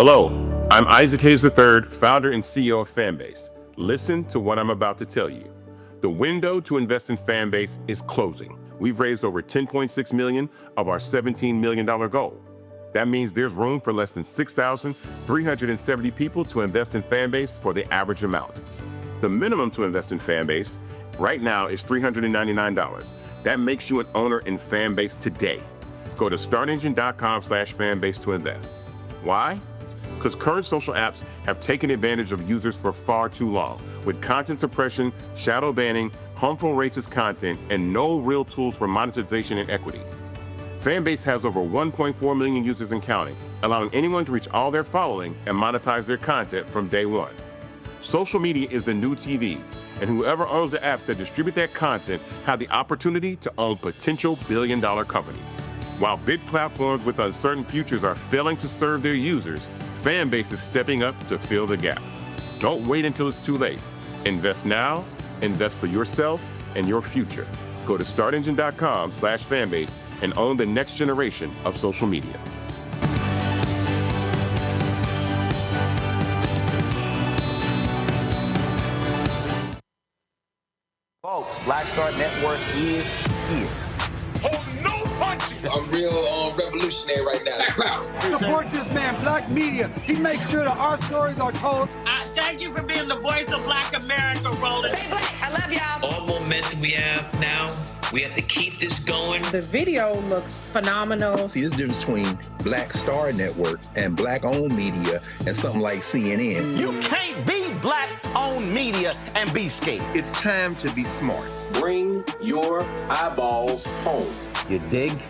Hello, I'm Isaac Hayes III, founder and CEO of Fanbase. Listen to what I'm about to tell you. The window to invest in Fanbase is closing. We've raised over $10.6 million of our $17 million goal. That means there's room for less than 6,370 people to invest in Fanbase for the average amount. The minimum to invest in Fanbase right now is $399. That makes you an owner in Fanbase today. Go to startengine.com/fanbase to invest. Why? Because current social apps have taken advantage of users for far too long, with content suppression, shadow banning, harmful racist content, and no real tools for monetization and equity. Fanbase has over 1.4 million users and counting, allowing anyone to reach all their following and monetize their content from day one. Social media is the new TV, and whoever owns the apps that distribute that content have the opportunity to own potential billion-dollar companies. While big platforms with uncertain futures are failing to serve their users, Fanbase is stepping up to fill the gap. Don't wait until it's too late. Invest now, invest for yourself and your future. Go to startengine.com/fanbase and own the next generation of social media. Folks, Black Star Network is here. Oh, no punches! I'm real revolutionary right now. Black power. Support this man, Black media. He makes sure that our stories are told. Thank you for being the voice of Black America, Roland. Stay black. I love y'all. All momentum we have now, we have to keep this going. The video looks phenomenal. See, this difference between Black Star Network and Black-owned media and something like CNN. You can't be Black-owned media and be scared. It's time to be smart. Bring your eyeballs home. You dig?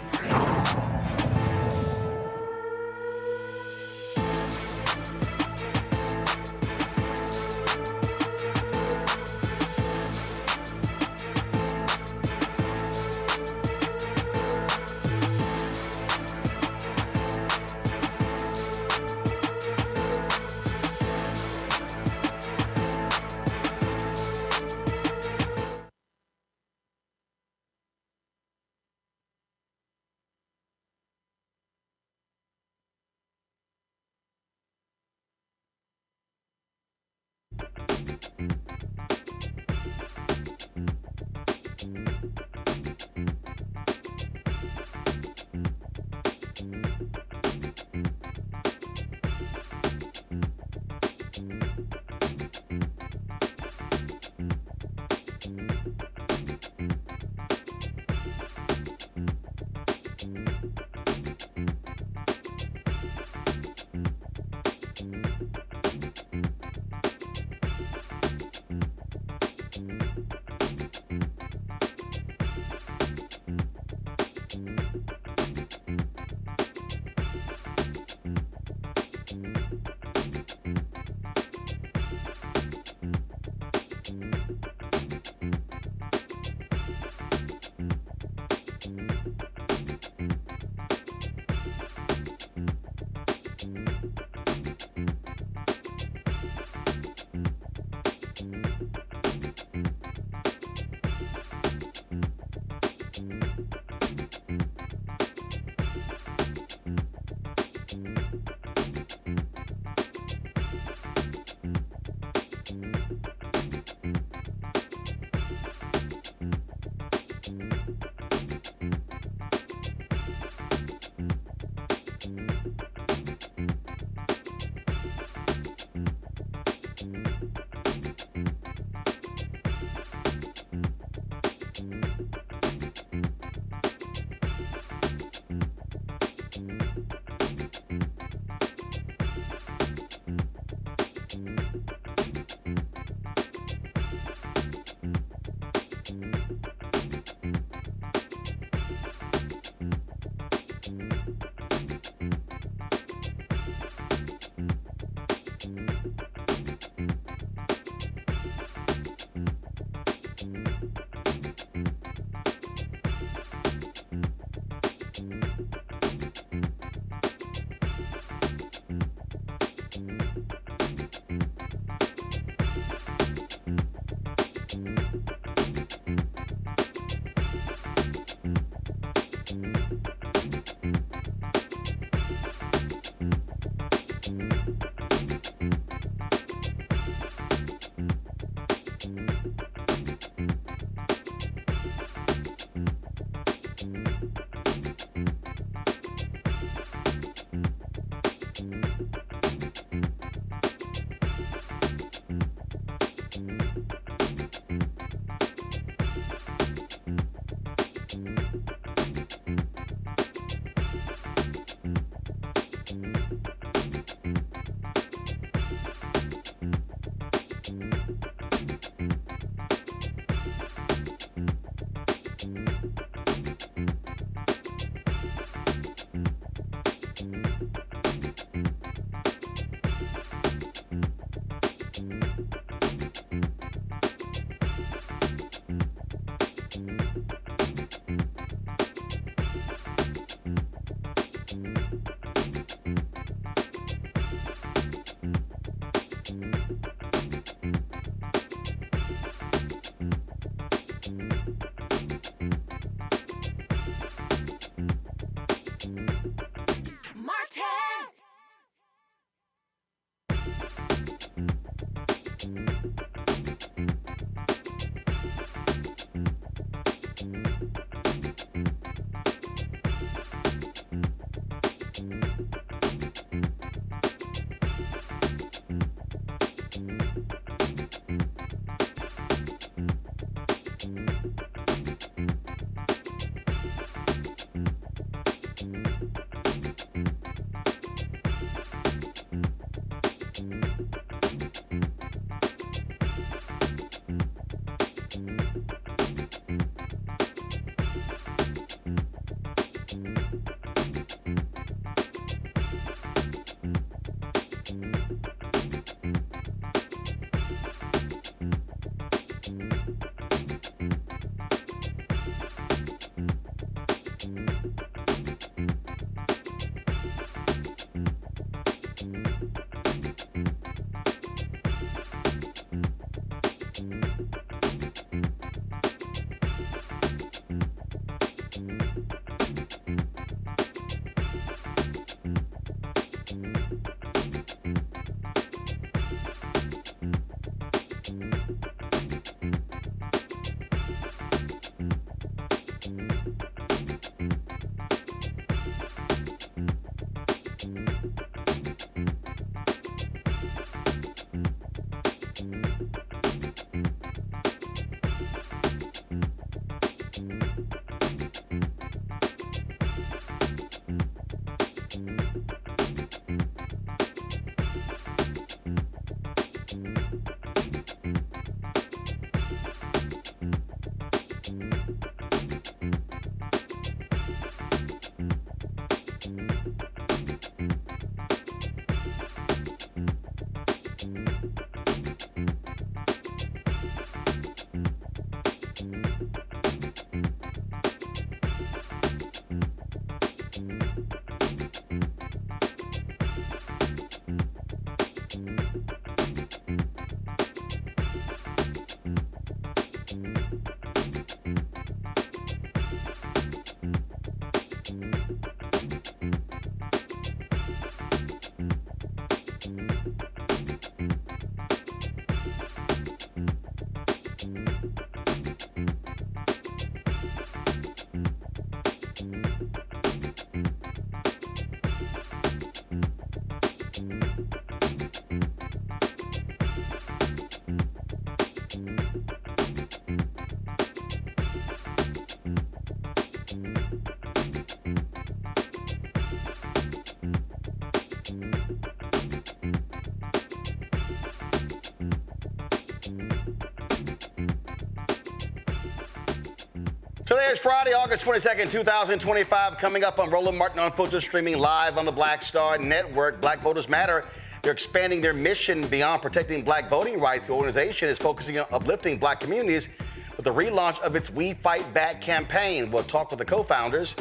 Today is Friday, August 22nd, 2025. Coming up on Roland Martin Unfiltered, streaming live on the Black Star Network. Black Voters Matter. They're expanding their mission beyond protecting black voting rights. The organization is focusing on uplifting black communities with the relaunch of its We Fight Back campaign. We'll talk with the co-founders,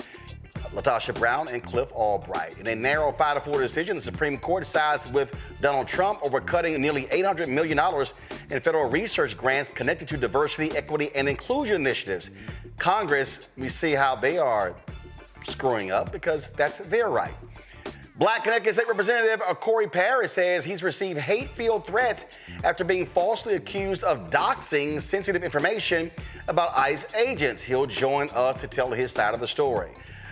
Latasha Brown and Cliff Albright. In a narrow 5-4 decision, the Supreme Court sides with Donald Trump over cutting nearly $800 million in federal research grants connected to diversity, equity, and inclusion initiatives. Congress, we see how they are screwing up because that's their right. Black Connecticut State Representative Cory Paris says he's received hate-filled threats after being falsely accused of doxing sensitive information about ICE agents. He'll join us to tell his side of the story.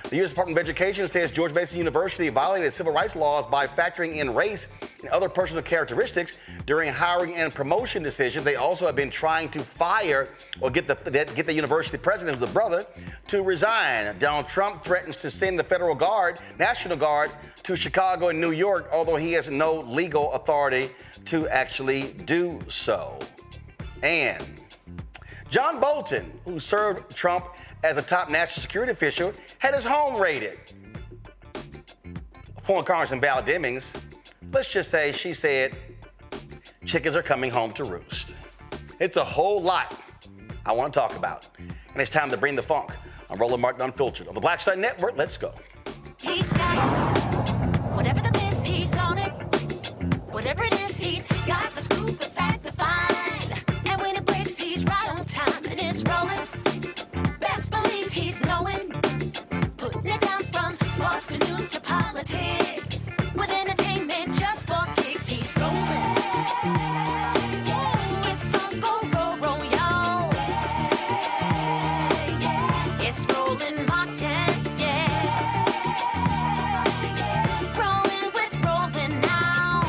The U.S. Department of Education says George Mason University violated civil rights laws by factoring in race and other personal characteristics during hiring and promotion decisions. They also have been trying to fire or get the university president, who's a brother, to resign. Donald Trump threatens to send the federal guard, National Guard, to Chicago and New York, although he has no legal authority to actually do so. And John Bolton, who served Trump as a top national security official, had his home raided. Former Congressman Val Demings, let's just say she said, chickens are coming home to roost. It's a whole lot I want to talk about. And it's time to bring the funk on Roland Martin Unfiltered. On the Black Star Network, let's go. He's got it. Whatever the miss, he's on it. Whatever it is, he's got the scoop, the fact, the find. And when it breaks, he's right on time and it's rolling. Best believe he's knowing. Putting it down from sports to news to politics. With entertainment just for kicks, he's rolling. It's on Go, roll, y'all. It's Roland Martin, rolling with Roland now.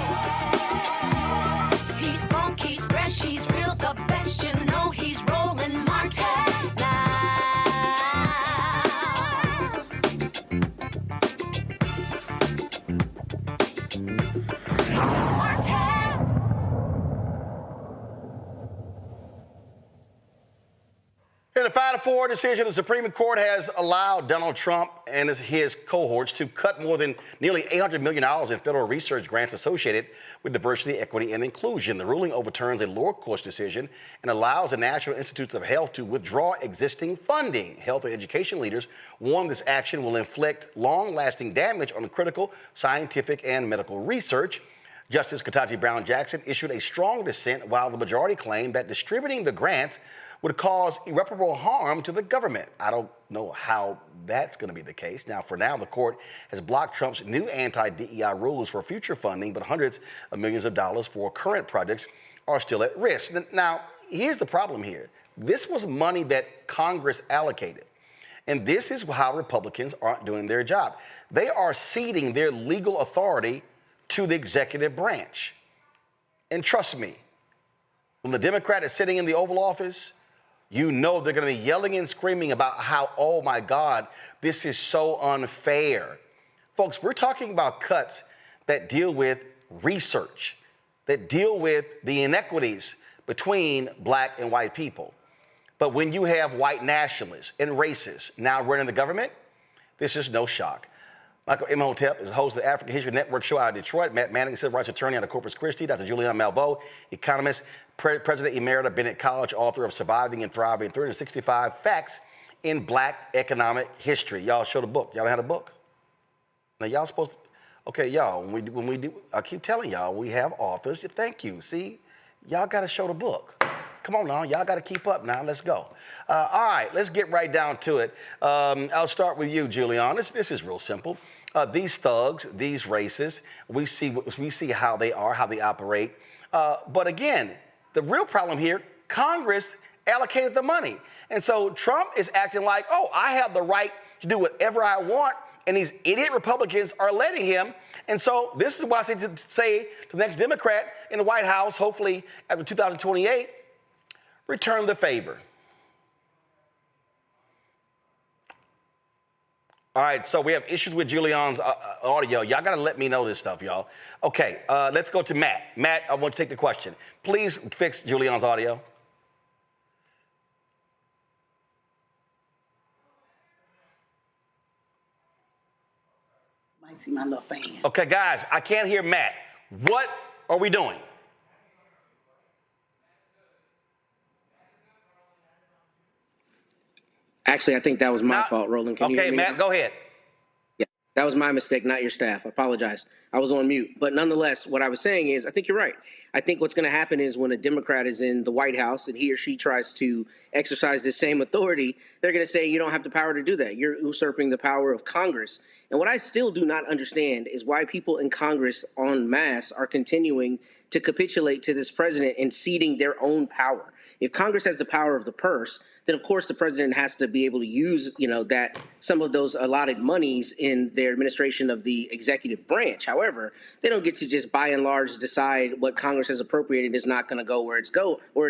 He's funk, he's fresh, he's real, the best, you know he's Roland Martin. In a 5-4 decision, the Supreme Court has allowed Donald Trump and his cohorts to cut nearly $800 million in federal research grants associated with diversity, equity, and inclusion. The ruling overturns a lower court's decision and allows the National Institutes of Health to withdraw existing funding. Health and education leaders warn this action will inflict long-lasting damage on critical scientific and medical research. Justice Ketanji Brown Jackson issued a strong dissent, while the majority claimed that distributing the grants would cause irreparable harm to the government. I don't know how that's going to be the case. Now, for now, the court has blocked Trump's new anti-DEI rules for future funding, but hundreds of millions of dollars for current projects are still at risk. Now, here's the problem here. This was money that Congress allocated. And this is how Republicans aren't doing their job. They are ceding their legal authority to the executive branch. And trust me, when the Democrat is sitting in the Oval Office, you know they're going to be yelling and screaming about how, oh my God, this is so unfair. Folks, we're talking about cuts that deal with research, that deal with the inequities between black and white people. But when you have white nationalists and racists now running the government, this is no shock. Michael Imhotep is the host of the African History Network show out of Detroit. Matt Manning, civil rights attorney out of Corpus Christi. Dr. Julian Malveaux, economist, president emerita, Bennett College, author of Surviving and Thriving, 365 Facts in Black Economic History. Y'all show the book. Y'all don't have a book? Now, y'all supposed to, okay, y'all, when we do, I keep telling y'all, we have authors. Thank you. See, y'all got to show the book. Come on now, y'all got to keep up now. Let's go. All right, let's get right down to it. I'll start with you, Julian. This is real simple. These thugs, these racists, we see how they are, how they operate. But again, the real problem here, Congress allocated the money. And so Trump is acting like, oh, I have the right to do whatever I want. And these idiot Republicans are letting him. And so this is why I say to the next Democrat in the White House, hopefully after 2028, return the favor. All right, so we have issues with Julian's audio. Y'all got to let me know this stuff, y'all. Okay, let's go to Matt. Matt, I want to take the question. Please fix Julian's audio. I see my little fan. Okay, guys, I can't hear Matt. What are we doing? Actually, I think that was my fault, Roland. Can you hear me Matt, now? go ahead. Yeah, that was my mistake, not your staff. I apologize. I was on mute. But nonetheless, what I was saying is, I think you're right. I think what's going to happen is when a Democrat is in the White House and he or she tries to exercise the same authority, they're going to say, you don't have the power to do that. You're usurping the power of Congress. And what I still do not understand is why people in Congress en masse are continuing to capitulate to this president and ceding their own power. If Congress has the power of the purse, then of course the president has to be able to use, that some of those allotted monies in their administration of the executive branch. However, they don't get to just by and large decide what Congress has appropriated is not going to go where it's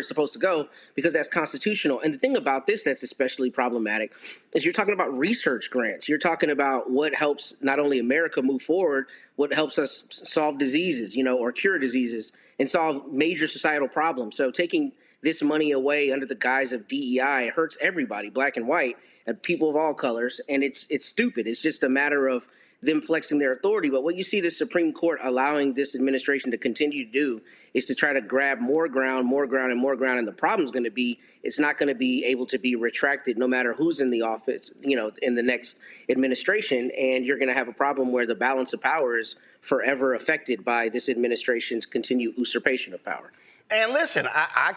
supposed to go, because that's constitutional. And the thing about this that's especially problematic is you're talking about research grants. You're talking about what helps not only America move forward, what helps us solve diseases, or cure diseases and solve major societal problems. So taking this money away under the guise of DEI hurts everybody, black and white, and people of all colors. And it's stupid. It's just a matter of them flexing their authority. But what you see the Supreme Court allowing this administration to continue to do is to try to grab more ground. And the problem's going to be, it's not going to be able to be retracted no matter who's in the office, in the next administration. And you're going to have a problem where the balance of power is forever affected by this administration's continued usurpation of power. And listen, I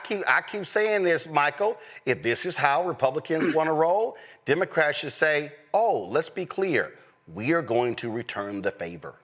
keep saying this, Michael. If this is how Republicans want to roll, Democrats should say, oh, let's be clear. We are going to return the favor.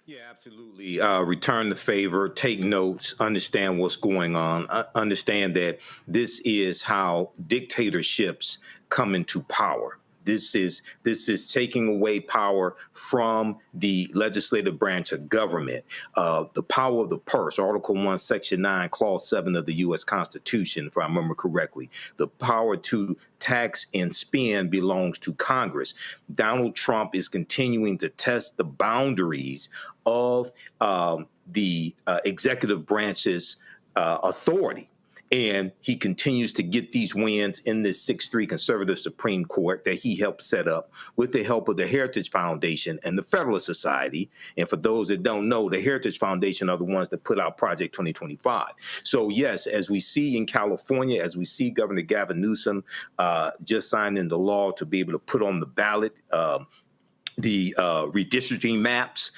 Yeah, absolutely. Return the favor, take notes, understand what's going on, understand that this is how dictatorships come into power. This is taking away power from the legislative branch of government. The power of the purse, Article 1, Section 9, Clause 7 of the U.S. Constitution, if I remember correctly. The power to tax and spend belongs to Congress. Donald Trump is continuing to test the boundaries of the executive branch's authority. And he continues to get these wins in this 6-3 conservative Supreme Court that he helped set up with the help of the Heritage Foundation and the Federalist Society. And for those that don't know, the Heritage Foundation are the ones that put out Project 2025. So, yes, as we see in California, as we see Governor Gavin Newsom just signed into law to be able to put on the ballot the redistricting maps.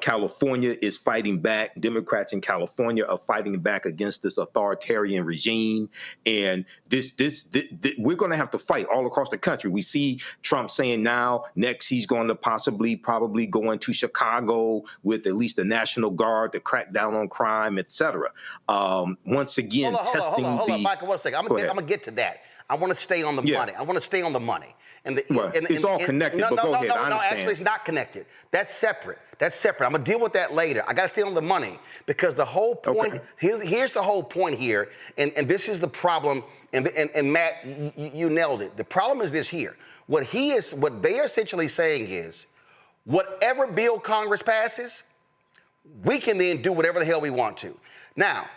California is fighting back. Democrats in California are fighting back against this authoritarian regime. And we're going to have to fight all across the country. We see Trump saying now, next he's going to probably go into Chicago with at least the National Guard to crack down on crime, et cetera. Once again, hold on, Michael, one second. I'm going to get to that. I want to stay on the money. I want to stay on the money. It's all connected, but go ahead. I understand. No, actually, it's not connected. That's separate. I'm going to deal with that later. I got to stay on the money because the whole point, here's the whole point here, and this is the problem, and Matt, you nailed it. The problem is this here. What they are essentially saying is, whatever bill Congress passes, we can then do whatever the hell we want to. Now,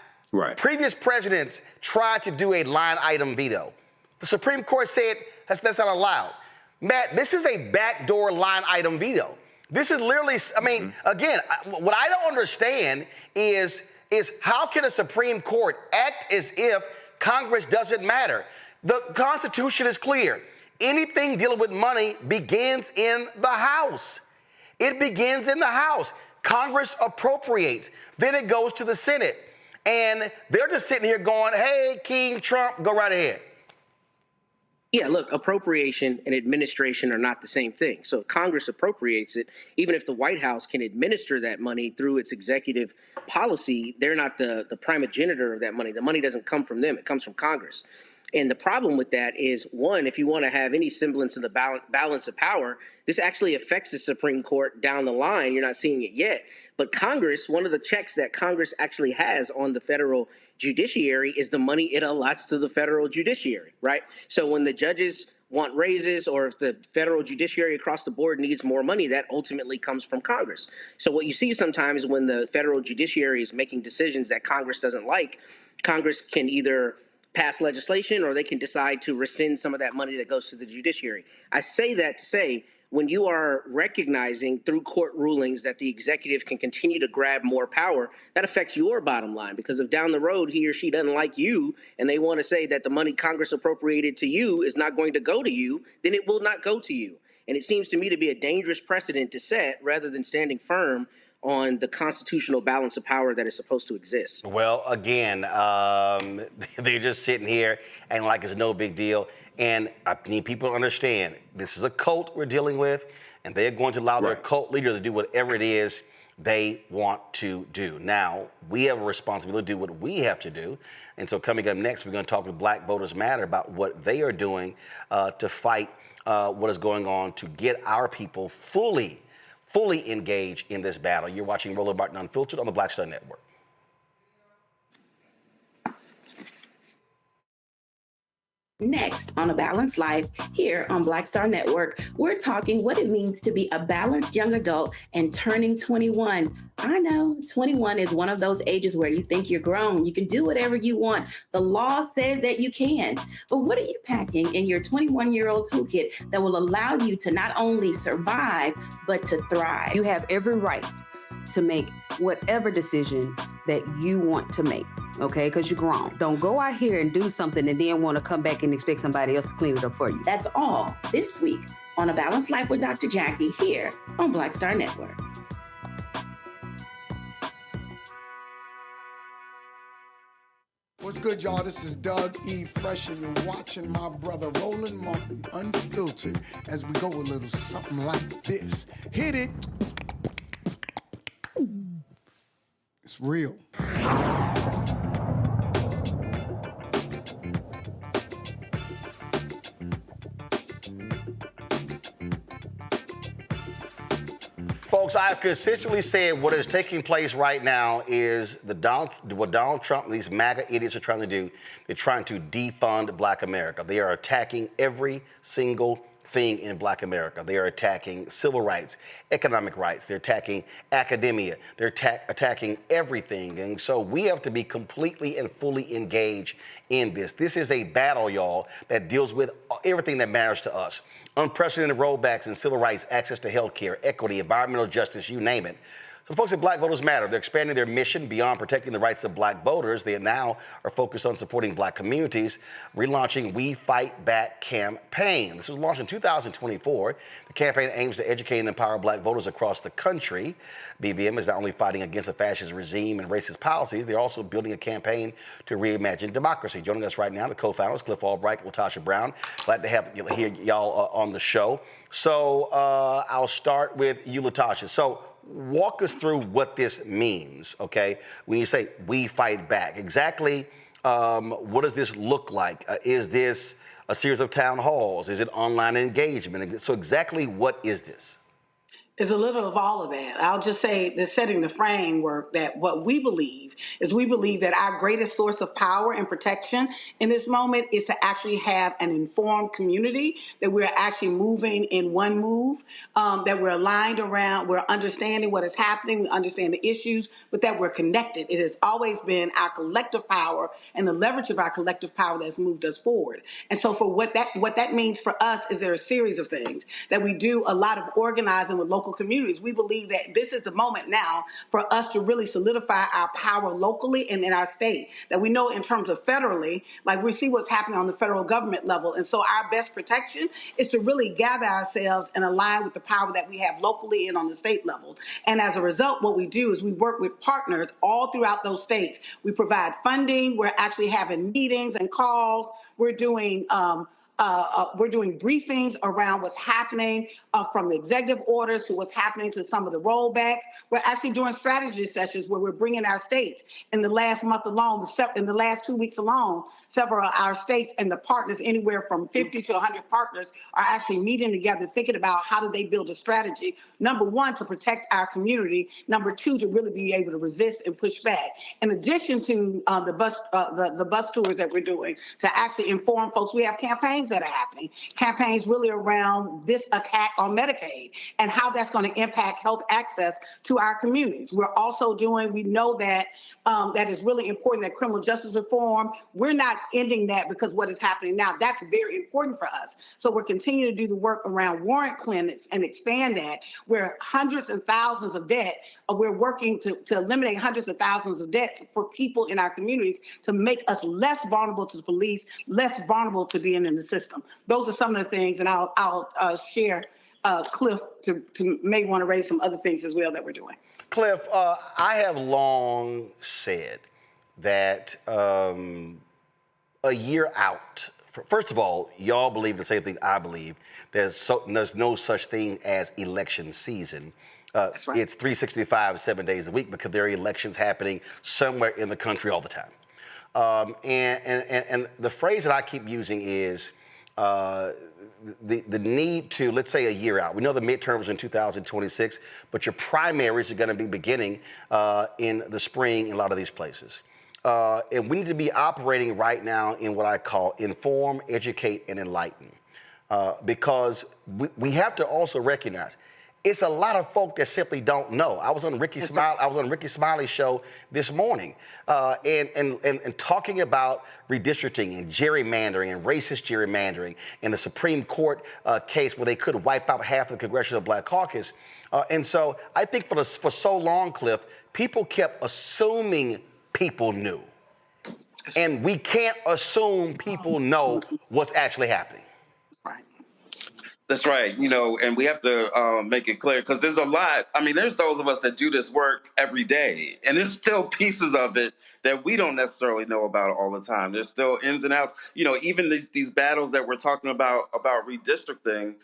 previous presidents tried to do a line item veto. The Supreme Court said that's not allowed. Matt, this is a backdoor line item veto. This is literally, again, what I don't understand is how can a Supreme Court act as if Congress doesn't matter? The Constitution is clear. Anything dealing with money begins in the House. It begins in the House. Congress appropriates. Then it goes to the Senate. And they're just sitting here going, hey, King Trump, go right ahead. Yeah, look, appropriation and administration are not the same thing. So if Congress appropriates it, even if the White House can administer that money through its executive policy, they're not the primogenitor of that money. The money doesn't come from them. It comes from Congress. And the problem with that is, one, if you want to have any semblance of the balance of power, this actually affects the Supreme Court down the line. You're not seeing it yet. But Congress, one of the checks that Congress actually has on the federal judiciary is the money it allots to the federal judiciary, right? So when the judges want raises or if the federal judiciary across the board needs more money, that ultimately comes from Congress. So what you see sometimes when the federal judiciary is making decisions that Congress doesn't like, Congress can either pass legislation or they can decide to rescind some of that money that goes to the judiciary. I say that to say when you are recognizing through court rulings that the executive can continue to grab more power, that affects your bottom line. Because if down the road he or she doesn't like you and they want to say that the money Congress appropriated to you is not going to go to you, then it will not go to you. And it seems to me to be a dangerous precedent to set rather than standing firm on the constitutional balance of power that is supposed to exist. Well, again, they're just sitting here and like it's no big deal. And I need people to understand this is a cult we're dealing with, and they're going to allow their cult leader to do whatever it is they want to do. Now, we have a responsibility to do what we have to do. And so coming up next, we're going to talk with Black Voters Matter about what they are doing to fight what is going on to get our people fully engaged in this battle. You're watching Roland Martin Unfiltered on the Black Star Network. Next on A Balanced Life here on Black Star Network, we're talking what it means to be a balanced young adult and turning 21. I know 21 is one of those ages where you think you're grown. You can do whatever you want. The law says that you can. But what are you packing in your 21-year-old toolkit that will allow you to not only survive, but to thrive? You have every right to make whatever decision that you want to make, okay? Because you're grown. Don't go out here and do something and then want to come back and expect somebody else to clean it up for you. That's all this week on A Balanced Life with Dr. Jackie here on Black Star Network. What's good, y'all? This is Doug E. Fresh, and you're watching my brother Roland Martin Unfiltered as we go a little something like this. Hit it. It's real. Folks, I've consistently said what is taking place right now is what Donald Trump and these MAGA idiots are trying to do. They're trying to defund Black America. They are attacking every single thing in Black America. They are attacking civil rights, economic rights. They're attacking academia. They're attacking everything. And so we have to be completely and fully engaged in this. This is a battle, y'all, that deals with everything that matters to us. Unprecedented rollbacks in civil rights, access to health care, equity, environmental justice, you name it. So folks at Black Voters Matter, they're expanding their mission beyond protecting the rights of Black voters. They now are focused on supporting Black communities, relaunching We Fight Back campaign. This was launched in 2024. The campaign aims to educate and empower Black voters across the country. BVM is not only fighting against a fascist regime and racist policies, they're also building a campaign to reimagine democracy. Joining us right now, the co-founders, Cliff Albright, Latasha Brown. Glad to have hear y'all on the show. So I'll start with you, Latasha. So walk us through what this means, okay? When you say we fight back, exactly what does this look like? Is this a series of town halls? Is it online engagement? So exactly what is this? Is a little of all of that. I'll just say that setting the framework that what we believe is we believe that our greatest source of power and protection in this moment is to actually have an informed community, that we're actually moving in one move, that we're aligned around, we're understanding what is happening, we understand the issues, but that we're connected. It has always been our collective power and the leverage of our collective power that's moved us forward. And so for what that means for us is there are a series of things that we do a lot of organizing with local communities. We believe that this is the moment now for us to really solidify our power locally and in our state. That we know in terms of federally, like we see what's happening on the federal government level. And so our best protection is to really gather ourselves and align with the power that we have locally and on the state level. And as a result, what we do is we work with partners all throughout those states. We provide funding. We're actually having meetings and calls. We're doing briefings around what's happening from the executive orders to what's happening to some of the rollbacks. We're actually doing strategy sessions where we're bringing our states. In the last month alone, in the last 2 weeks alone, several of our states and the partners, anywhere from 50 to 100 partners, are actually meeting together, thinking about how do they build a strategy. Number one, to protect our community. Number two, to really be able to resist and push back. In addition to the bus tours that we're doing to actually inform folks, we have campaigns that are happening. Campaigns really around this attack on Medicaid and how that's going to impact health access to our communities. We're also doing, we know that that is really important, that criminal justice reform, we're not ending that because what is happening now, that's very important for us. So we're continuing to do the work around warrant clinics and expand that, where hundreds and thousands of debt, we're working to eliminate hundreds of thousands of debt for people in our communities to make us less vulnerable to the police, less vulnerable to being in the system. Those are some of the things, and I'll share Cliff to may want to raise some other things as well that we're doing. Cliff, I have long said that a year out, first of all, y'all believe the same thing I believe. There's no such thing as election season. That's right. It's 365, 7 days a week, because there are elections happening somewhere in the country all the time. And the phrase that I keep using is the need to, let's say, a year out. We know the midterms are in 2026, but your primaries are going to be beginning in the spring in a lot of these places. And we need to be operating right now in what I call inform, educate, and enlighten. Because we have to also recognize it's a lot of folk that simply don't know. I was on Ricky Smiley's show this morning, and talking about redistricting and gerrymandering and racist gerrymandering and the Supreme Court case where they could wipe out half of the Congressional Black Caucus. And so I think for so long, Cliff, people kept assuming people knew. And we can't assume people know what's actually happening. That's right, and we have to make it clear, because there's a lot. I mean, there's those of us that do this work every day, and there's still pieces of it that we don't necessarily know about all the time. There's still ins and outs. Even these battles that we're talking about redistricting,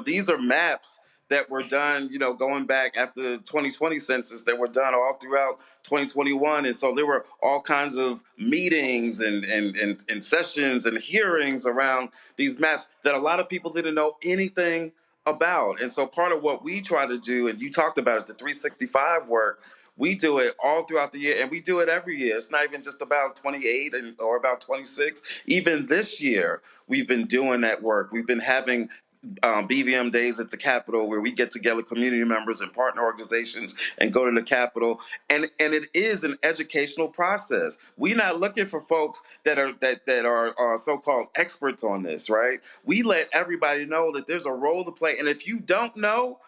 these are maps that were done, going back after the 2020 census, that were done all throughout 2021. And so there were all kinds of meetings and sessions and hearings around these maps that a lot of people didn't know anything about. And so part of what we try to do, and you talked about it, the 365 work, we do it all throughout the year, and we do it every year. It's not even just about 28 or about 26. Even this year, we've been doing that work. We've been having BVM days at the Capitol, where we get together community members and partner organizations and go to the Capitol, and it is an educational process. We're not looking for folks that are so-called experts on this, right? We let everybody know that there's a role to play, and if you don't know,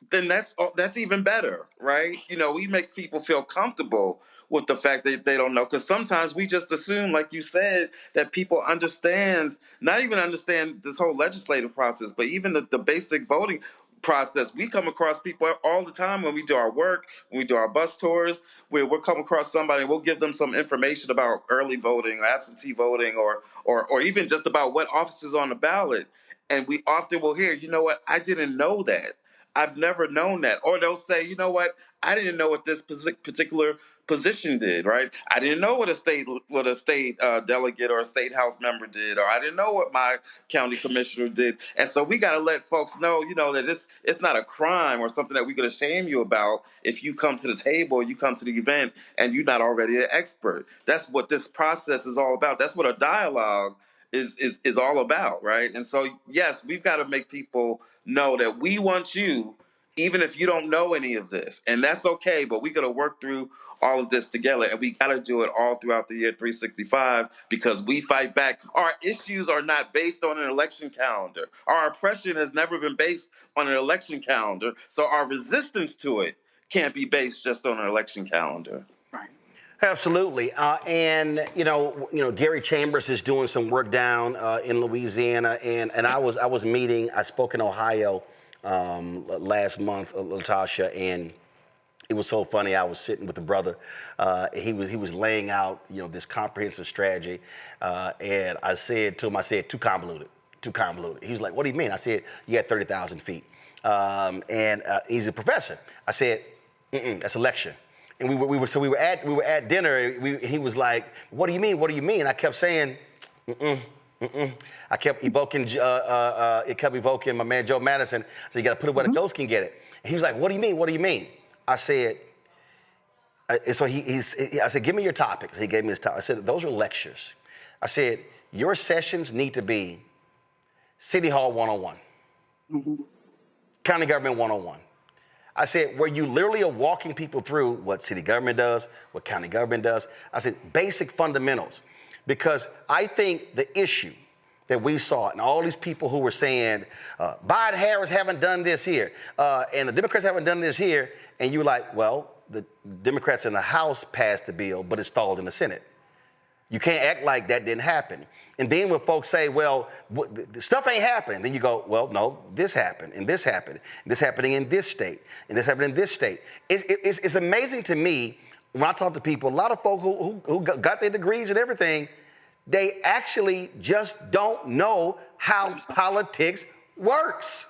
then that's even better, right? We make people feel comfortable with the fact that they don't know, because sometimes we just assume, like you said, that people not even understand this whole legislative process, but even the basic voting process. We come across people all the time when we do our work, when we do our bus tours, where we'll come across somebody and we'll give them some information about early voting or absentee voting or even just about what office is on the ballot. And we often will hear, I didn't know that. I've never known that. Or they'll say, I didn't know what this particular position did, right? I didn't know what a state delegate or a state house member did, or I didn't know what my county commissioner did. And so we got to let folks know, that it's not a crime or something that we could shame you about if you come to the table, you come to the event, and you're not already an expert. That's what this process is all about. That's what a dialogue is all about, right? And so, yes, we've got to make people know that we want you, even if you don't know any of this, and that's okay, but we got to work through all of this together, and we got to do it all throughout the year 365, because we fight back. Our issues are not based on an election calendar. Our oppression has never been based on an election calendar, so our resistance to it can't be based just on an election calendar. Absolutely, and Gary Chambers is doing some work down in Louisiana, and I spoke in Ohio last month, Latasha, and it was so funny. I was sitting with the brother. He was laying out this comprehensive strategy, and I said to him, too convoluted. He was like, what do you mean? I said, you had 30,000 feet, and he's a professor. I said, that's a lecture. And we were at dinner. He was like, "What do you mean? What do you mean?" I kept saying, I kept evoking. It kept evoking my man Joe Madison. So you got to put it where the ghost can get it. And he was like, "What do you mean? What do you mean?" I said. So I said, "Give me your topics." He gave me his topic. I said, "Those are lectures." I said, "Your sessions need to be City Hall 101." County Government 101. I said, where you literally are walking people through what city government does, what county government does. I said, basic fundamentals. Because I think the issue that we saw, and all these people who were saying, Biden Harris haven't done this here, and the Democrats haven't done this here, and you're like, well, the Democrats in the House passed the bill, but it stalled in the Senate. You can't act like that didn't happen. And then when folks say, well, the stuff ain't happening, then you go, well, no, this happened, and this happened, and this happening in this state, and this happened in this state. It's amazing to me when I talk to people, a lot of folk who got their degrees and everything, they actually just don't know how politics works.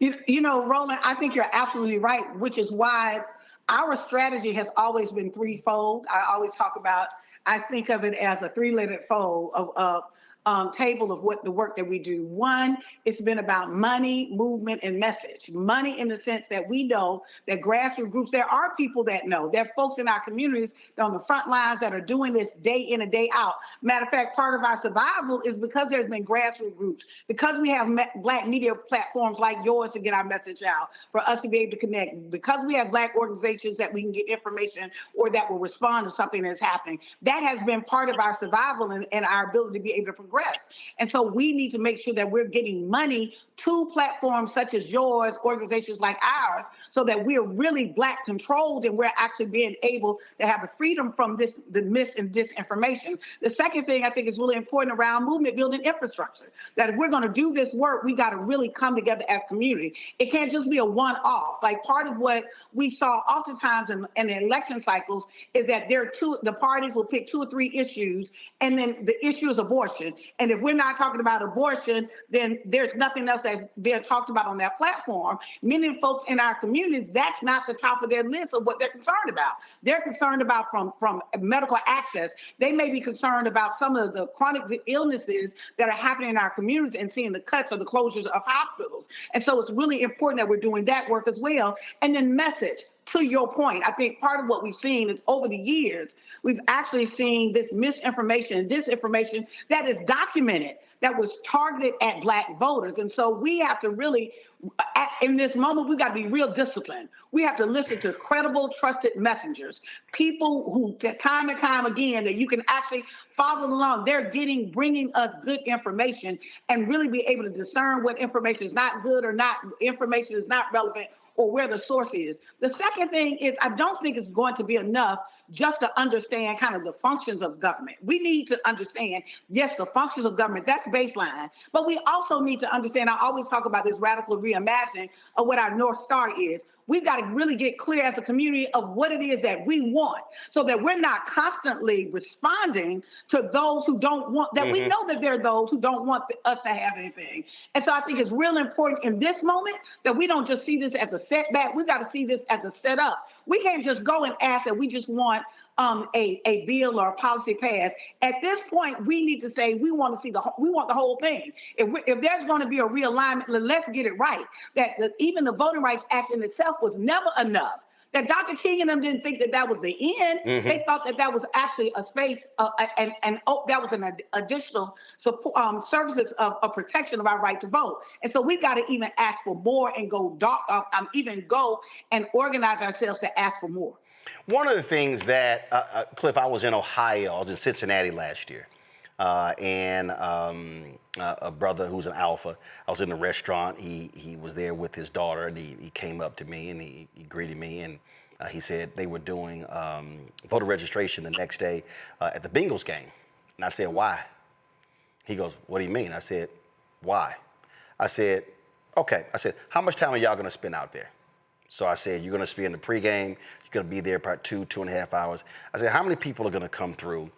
You know, Roland, I think you're absolutely right, which is why our strategy has always been threefold. I always talk about, I think of it as a three-legged fold of table of what the work that we do. One, it's been about money, movement, and message. Money in the sense that we know that grassroots groups, there are people that know. There are folks in our communities that are on the front lines that are doing this day in and day out. Matter of fact, part of our survival is because there's been grassroots groups, because we have Black media platforms like yours to get our message out, for us to be able to connect, because we have Black organizations that we can get information or that will respond to something that's happening. That has been part of our survival and our ability to be able to progress. And so we need to make sure that we're getting money to platforms such as yours, organizations like ours, so that we're really Black controlled and we're actually being able to have the freedom from the mis and disinformation. The second thing I think is really important around movement building infrastructure, that if we're going to do this work, we got to really come together as community. It can't just be a one-off. Like part of what we saw oftentimes in the election cycles is that the parties will pick 2 or 3 issues, and then the issue is abortion. And if we're not talking about abortion, then there's nothing else that's being talked about on that platform. Many folks in our communities, that's not the top of their list of what they're concerned about. They're concerned about from medical access. They may be concerned about some of the chronic illnesses that are happening in our communities and seeing the cuts or the closures of hospitals. And so it's really important that we're doing that work as well. And then message. To your point, I think part of what we've seen is over the years, we've actually seen this misinformation and disinformation that is documented, that was targeted at Black voters. And so we have to really, in this moment, we've got to be real disciplined. We have to listen to credible, trusted messengers, people who time and time again, that you can actually follow along. They're bringing us good information and really be able to discern what information is not good or not, information is not relevant, or where the source is. The second thing is, I don't think it's going to be enough just to understand kind of the functions of government. We need to understand, yes, the functions of government, that's baseline, but we also need to understand, I always talk about this radical reimagining of what our North Star is. We've got to really get clear as a community of what it is that we want, so that we're not constantly responding to those who don't want, that we know that there are those who don't want us to have anything. And so I think it's real important in this moment that we don't just see this as a setback. We've got to see this as a setup. We can't just go and ask that we just want a bill or a policy passed. At this point, we need to say we want the whole thing. If there's going to be a realignment, let's get it right. That even the Voting Rights Act in itself was never enough. That Dr. King and them didn't think that was the end. They thought that was actually a space and that was an additional support, services of protection of our right to vote. And so we've got to even ask for more and go and organize ourselves to ask for more. One of the things that, Cliff, I was in Ohio, I was in Cincinnati last year, and a brother who's an alpha, I was in a restaurant, he was there with his daughter, and he came up to me and he greeted me, and he said they were doing voter registration the next day at the Bengals game. And I said, why? He goes, what do you mean? I said, why? I said, okay. I said, how much time are y'all gonna spend out there? So I said, you're going to spend the pregame, you're going to be there about 2.5 hours. I said, how many people are going to come through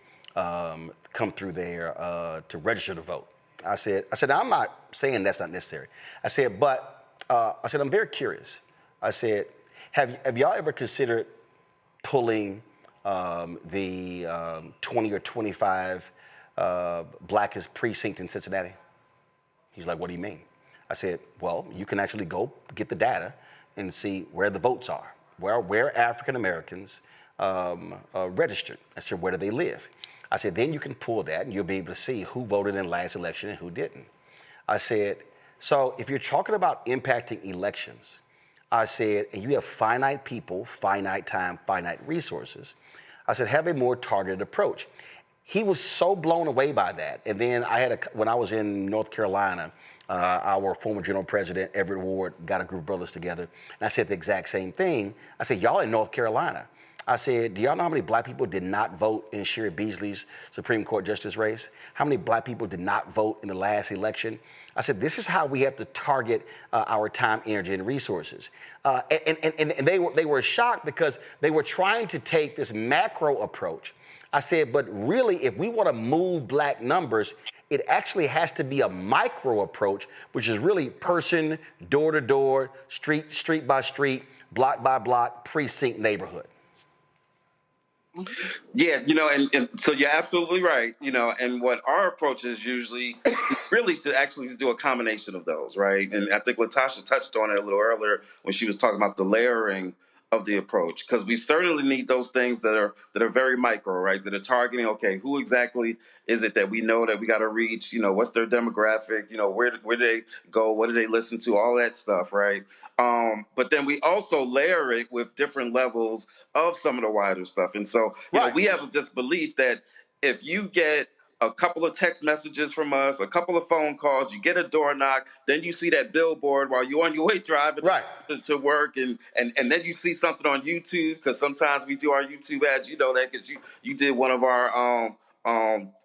there to register to vote? I said, I'm not saying that's not necessary. I said, but I'm very curious. I said, have y'all ever considered pulling the 20 or 25 blackest precinct in Cincinnati? He's like, what do you mean? I said, well, you can actually go get the data and see where the votes are, where African Americans registered. I said, where do they live? I said, then you can pull that and you'll be able to see who voted in last election and who didn't. I said, So if you're talking about impacting elections, I said, and you have finite people, finite time, finite resources, I said, have a more targeted approach. He was so blown away by that. And then when I was in North Carolina, our former general president, Everett Ward, got a group of brothers together. And I said the exact same thing. I said, y'all in North Carolina. I said, do y'all know how many black people did not vote in Sherry Beasley's Supreme Court justice race? How many black people did not vote in the last election? I said, this is how we have to target our time, energy, and resources. And they were shocked because they were trying to take this macro approach. I said, but really, if we want to move black numbers, it actually has to be a micro approach, which is really person, door to door, street by street, block by block, precinct, neighborhood. Yeah, and so you're absolutely right, and what our approach is usually really to actually do a combination of those, right? And I think Latasha touched on it a little earlier when she was talking about the layering of the approach, because we certainly need those things that are very micro, right? That are targeting, okay, who exactly is it that we know that we got to reach? What's their demographic? Where do they go? What do they listen to? All that stuff, right? But then we also layer it with different levels of some of the wider stuff. And so, we have this belief that if you get a couple of text messages from us, a couple of phone calls, you get a door knock, then you see that billboard while you're on your way driving to work, and then you see something on YouTube, because sometimes we do our YouTube ads, that because you did one of our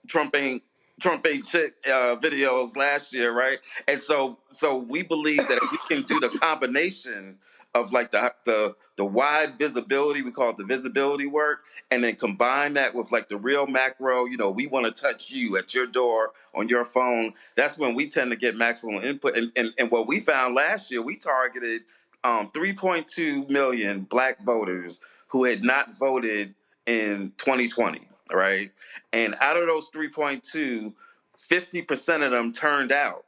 Trump ain't shit videos last year, right? And so we believe that if we can do the combination of like the wide visibility, we call it the visibility work, and then combine that with like the real macro, we want to touch you at your door on your phone. That's when we tend to get maximum input. And what we found last year, we targeted 3.2 million black voters who had not voted in 2020, right? And out of those 3.2, 50% of them turned out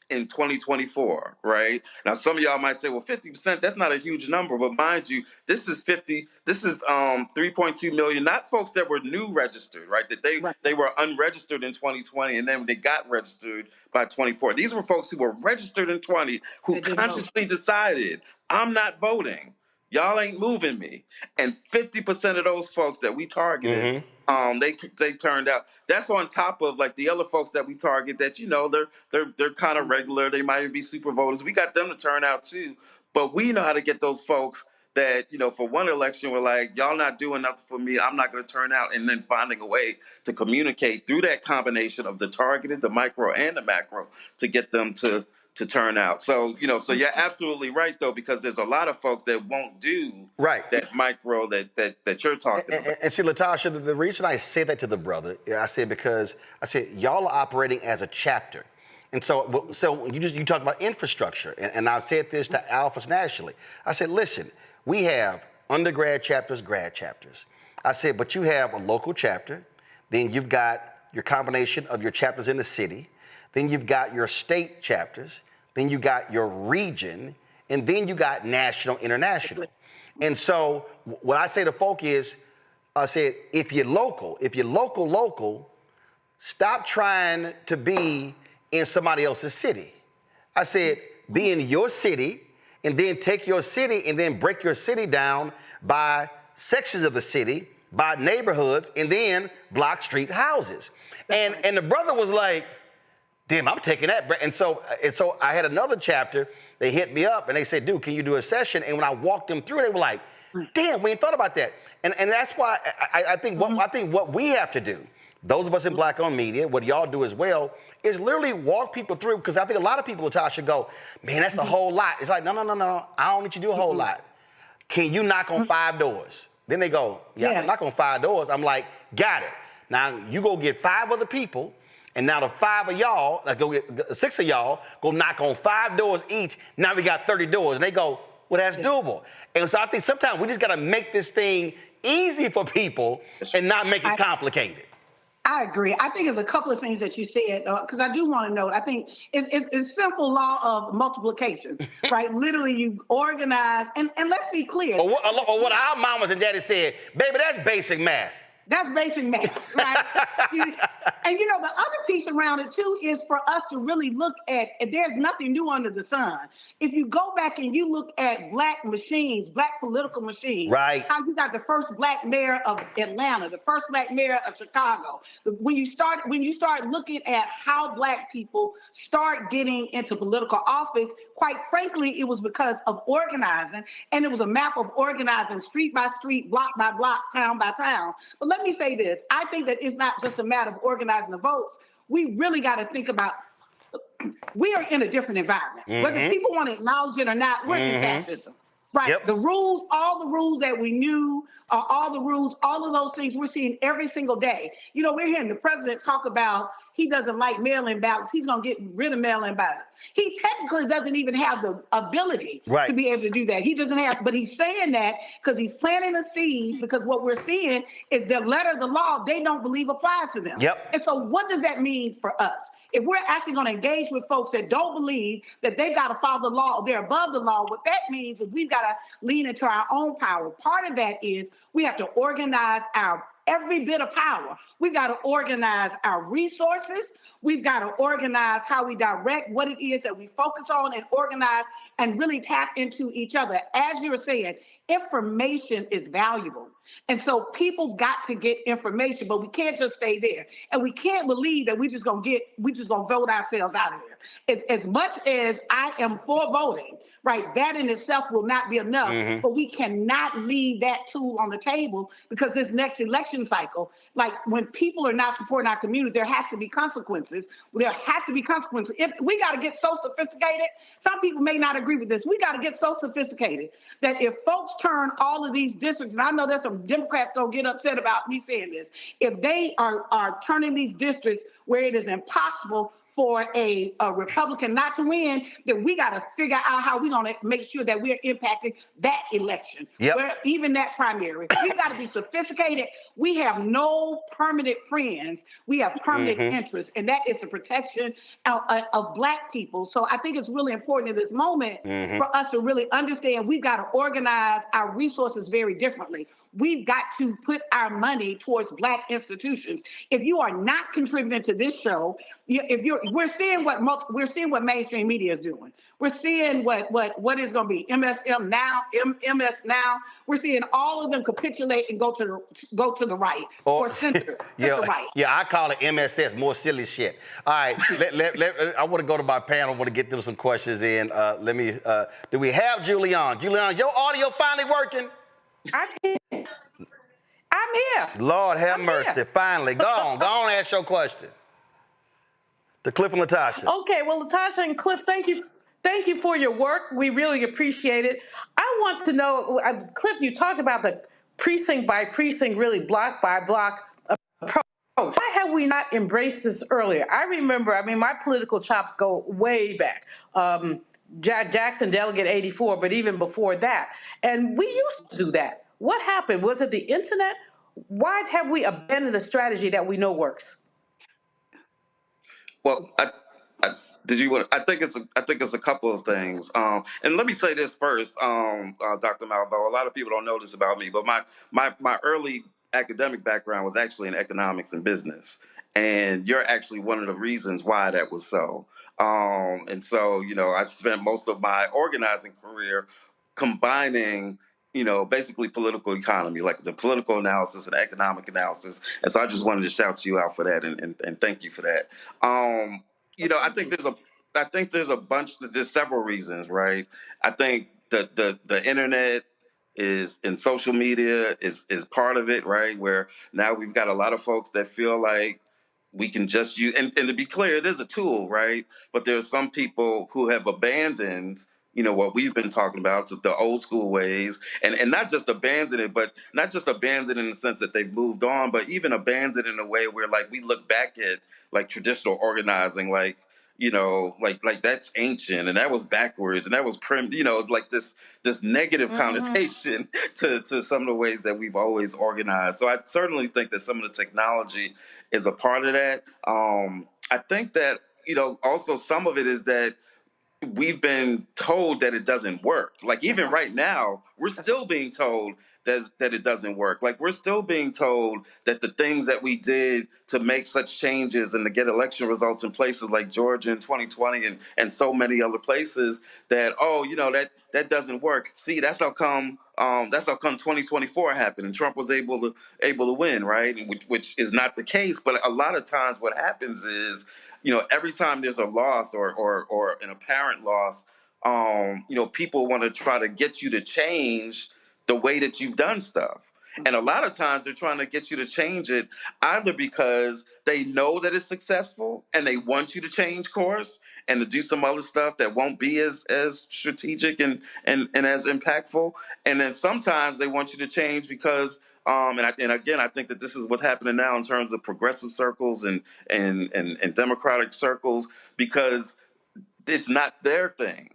in 2024, right? Now, some of y'all might say, well, 50%, that's not a huge number, but mind you, this is 3.2 million, not folks that were new registered, right? That they were unregistered in 2020, and then they got registered by 24. These were folks who were registered in 20, who consciously decided, I'm not voting. Y'all ain't moving me. And 50% of those folks that we targeted, they turned out. That's on top of like the other folks that we target that, they're kind of regular. They might even be super voters. We got them to turn out too. But we know how to get those folks that, for one election, we're like, y'all not doing nothing for me. I'm not going to turn out. And then finding a way to communicate through that combination of the targeted, the micro, and the macro to get them to turn out. So, so you're absolutely right, though, because there's a lot of folks that won't do that micro that you're talking about. And see, Latasha, the reason I say that to the brother, I said, because I said, y'all are operating as a chapter. And so you talked about infrastructure, and I've said this to alphas nationally. I said, listen, we have undergrad chapters, grad chapters. I said, but you have a local chapter, then you've got your combination of your chapters in the city, then you've got your state chapters, then you got your region, and then you got national, international. And so what I say to folk is, I said, if you're local, stop trying to be in somebody else's city. I said, be in your city, and then take your city and then break your city down by sections of the city, by neighborhoods, and then block, street, houses. And the brother was like, damn, I'm taking that. And so I had another chapter. They hit me up and they said, dude, can you do a session? And when I walked them through, they were like, damn, we ain't thought about that. And that's why I think what we have to do, those of us in Black-owned media, what y'all do as well, is literally walk people through, because I think a lot of people, Latasha, go, man, that's a whole lot. It's like, no, I don't need you to do a whole lot. Can you knock on 5 doors? Then they go, yeah, I can knock on 5 doors. I'm like, got it. Now you go get 5 other people, and now the 5 of y'all, like go get 6 of y'all, go knock on 5 doors each. Now we got 30 doors. And they go, well, that's doable. And so I think sometimes we just got to make this thing easy for people and not make it complicated. I agree. I think there's a couple of things that you said, because I do want to note, I think it's simple law of multiplication, right? Literally, you organize, and let's be clear. Or what our mamas and daddies said, baby, that's basic math. That's basic math, right? And you know, the other piece around it too is for us to really look at, there's nothing new under the sun. If you go back and you look at black machines, black political machines, right? How you got the first black mayor of Atlanta, the first black mayor of Chicago. When you start looking at how black people start getting into political office, quite frankly, it was because of organizing, and it was a map of organizing street by street, block by block, town by town. But let me say this, I think that it's not just a matter of organizing the votes. We really got to think about, we are in a different environment. Whether people want to acknowledge it or not, we're in fascism. Right. Yep. The rules, all the rules that we knew, all the rules, all of those things we're seeing every single day. You know, we're hearing the president talk about he doesn't like mail-in ballots. He's going to get rid of mail-in ballots. He technically doesn't even have the ability to be able to do that. He doesn't have, but he's saying that because he's planting a seed, because what we're seeing is the letter of the law they don't believe applies to them. Yep. And so what does that mean for us? If we're actually going to engage with folks that don't believe that they've got to follow the law, they're above the law, what that means is we've got to lean into our own power. Part of that is we have to organize our every bit of power. We've got to organize our resources. We've got to organize how we direct what it is that we focus on, and organize and really tap into each other. As you were saying, information is valuable. And so people've got to get information, but we can't just stay there. And we can't believe that we just gonna vote ourselves out of here. As much as I am for voting, right, that in itself will not be enough, but we cannot leave that tool on the table, because this next election cycle, like when people are not supporting our community, there has to be consequences. There has to be consequences. We got to get so sophisticated. Some people may not agree with this. We got to get so sophisticated that if folks turn all of these districts, and I know there's some Democrats gonna get upset about me saying this, if they are turning these districts where it is impossible for a Republican not to win, then we got to figure out how we're going to make sure that we're impacting that election, even that primary. We got to be sophisticated. We have no permanent friends. We have permanent interests, and that is the protection of Black people. So I think it's really important in this moment for us to really understand we've got to organize our resources very differently. We've got to put our money towards Black institutions. If you are not contributing to this show, we're seeing what mainstream media is doing. We're seeing what is going to be MSM now, MS now. We're seeing all of them capitulate and go to the right or center the right. Yeah, I call it MSS, more silly shit. All right, I want to go to my panel. I want to get them some questions in. Do we have Julian? Julian, your audio finally working? I'm here. Lord have mercy. Here. Finally. Go on, ask your question. To Cliff and Latasha. Okay, well, Latasha and Cliff, thank you for your work. We really appreciate it. I want to know, Cliff, you talked about the precinct by precinct, really block by block approach. Why have we not embraced this earlier? I remember, my political chops go way back. Jackson Delegate 84, but even before that. And we used to do that. What happened? Was it the internet? Why have we abandoned a strategy that we know works? Well, I think it's a couple of things. And let me say this first, Dr. Malvo. A lot of people don't know this about me, but my early academic background was actually in economics and business. And you're actually one of the reasons why that was so. And so, I spent most of my organizing career combining, basically political economy, like the political analysis and economic analysis. And so I just wanted to shout you out for that and thank you for that. I think there's several reasons, right? I think the internet and social media is part of it, right? Where now we've got a lot of folks that feel like we can just use, and to be clear, it is a tool, right? But there's some people who have abandoned, what we've been talking about, the old school ways, and not just abandoned it, but not just abandoned in the sense that they've moved on, but even abandoned in a way where, like, we look back at like traditional organizing, like that's ancient and that was backwards and that was like this negative connotation to some of the ways that we've always organized. So I certainly think that some of the technology is a part of that. I think that, also some of it is that we've been told that it doesn't work. Like even right now, we're still being told that it doesn't work. Like, we're still being told that the things that we did to make such changes and to get election results in places like Georgia in 2020 and so many other places, that, oh, you know, that doesn't work. See, that's how come 2024 happened and Trump was able to win, right? Which is not the case. But a lot of times what happens is, you know, every time there's a loss or an apparent loss, you know, people want to try to get you to change the way that you've done stuff. And a lot of times they're trying to get you to change it either because they know that it's successful and they want you to change course and to do some other stuff that won't be as strategic and as impactful. And then sometimes they want you to change because and again, I think that this is what's happening now in terms of progressive circles and democratic circles, because it's not their thing.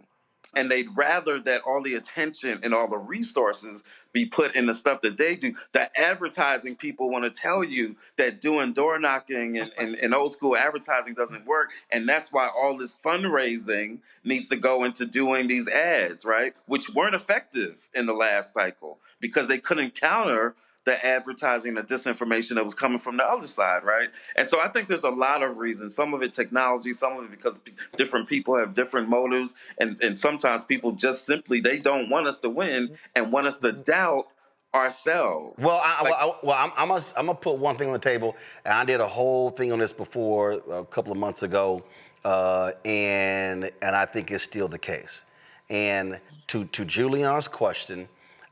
And they'd rather that all the attention and all the resources be put in the stuff that they do. The advertising people want to tell you that doing door knocking and old school advertising doesn't work. And that's why all this fundraising needs to go into doing these ads, right? Which weren't effective in the last cycle because they couldn't counter the advertising, the disinformation that was coming from the other side, right? And so I think there's a lot of reasons. Some of it technology, some of it because different people have different motives, and sometimes people just simply, they don't want us to win and want us to doubt ourselves. Well, I'm gonna put one thing on the table, and I did a whole thing on this before a couple of months ago, and I think it's still the case. And to Julian's question,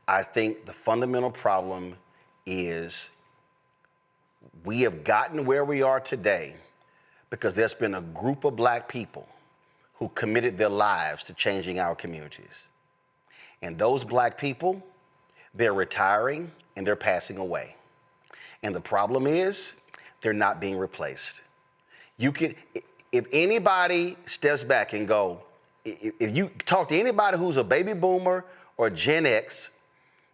I think the fundamental problem is we have gotten where we are today because there's been a group of black people who committed their lives to changing our communities. And those black people, they're retiring and they're passing away. And the problem is they're not being replaced. If anybody steps back and go, if you talk to anybody who's a baby boomer or Gen X,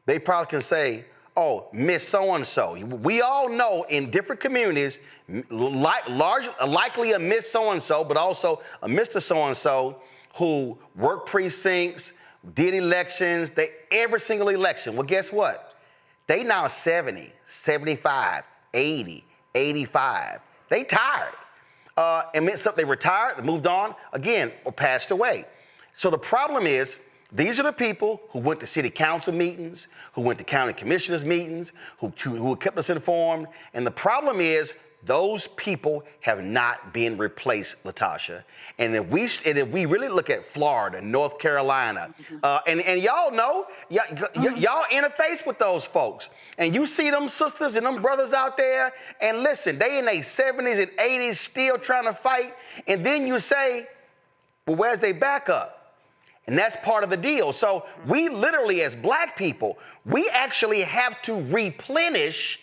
they probably can say, oh, Miss So-and-so. We all know in different communities, likely a Miss So-and-so, but also a Mr. So-and-so who worked precincts, did elections, every single election. Well, guess what? They now 70, 75, 80, 85. They tired. And meant something, they retired, they moved on, again, or passed away. So the problem is, these are the people who went to city council meetings, who went to county commissioners meetings, who kept us informed. And the problem is those people have not been replaced, Latasha. And if we really look at Florida, North Carolina, and y'all know, y'all interface with those folks. And you see them sisters and them brothers out there, and listen, they in their 70s and 80s still trying to fight. And then you say, well, where's their backup? And that's part of the deal. So we literally, as black people, we actually have to replenish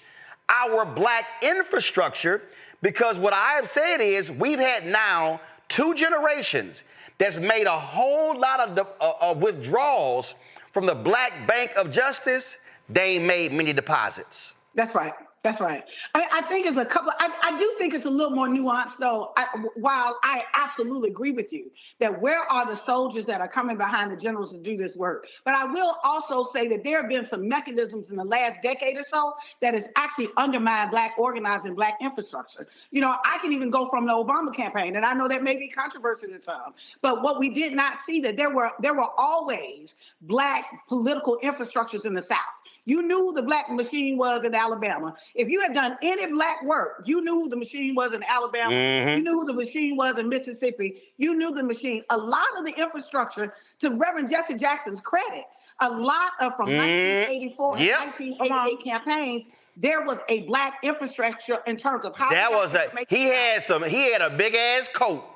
our black infrastructure, because what I have said is we've had now 2 generations that's made a whole lot of withdrawals from the Black Bank of Justice. They ain't made many deposits. That's right. That's right. I mean, I think it's a couple. I do think it's a little more nuanced, though. While I absolutely agree with you that where are the soldiers that are coming behind the generals to do this work, but I will also say that there have been some mechanisms in the last decade or so that has actually undermined black organizing, black infrastructure. You know, I can even go from the Obama campaign, and I know that may be controversial to some, but what we did not see that there were always black political infrastructures in the South. You knew who the black machine was in Alabama. If you had done any black work, you knew who the machine was in Alabama. You knew who the machine was in Mississippi. You knew the machine. A lot of the infrastructure, to Reverend Jesse Jackson's credit, a lot of from 1984 and 1988 campaigns, there was a black infrastructure in terms of how he had a big ass coat.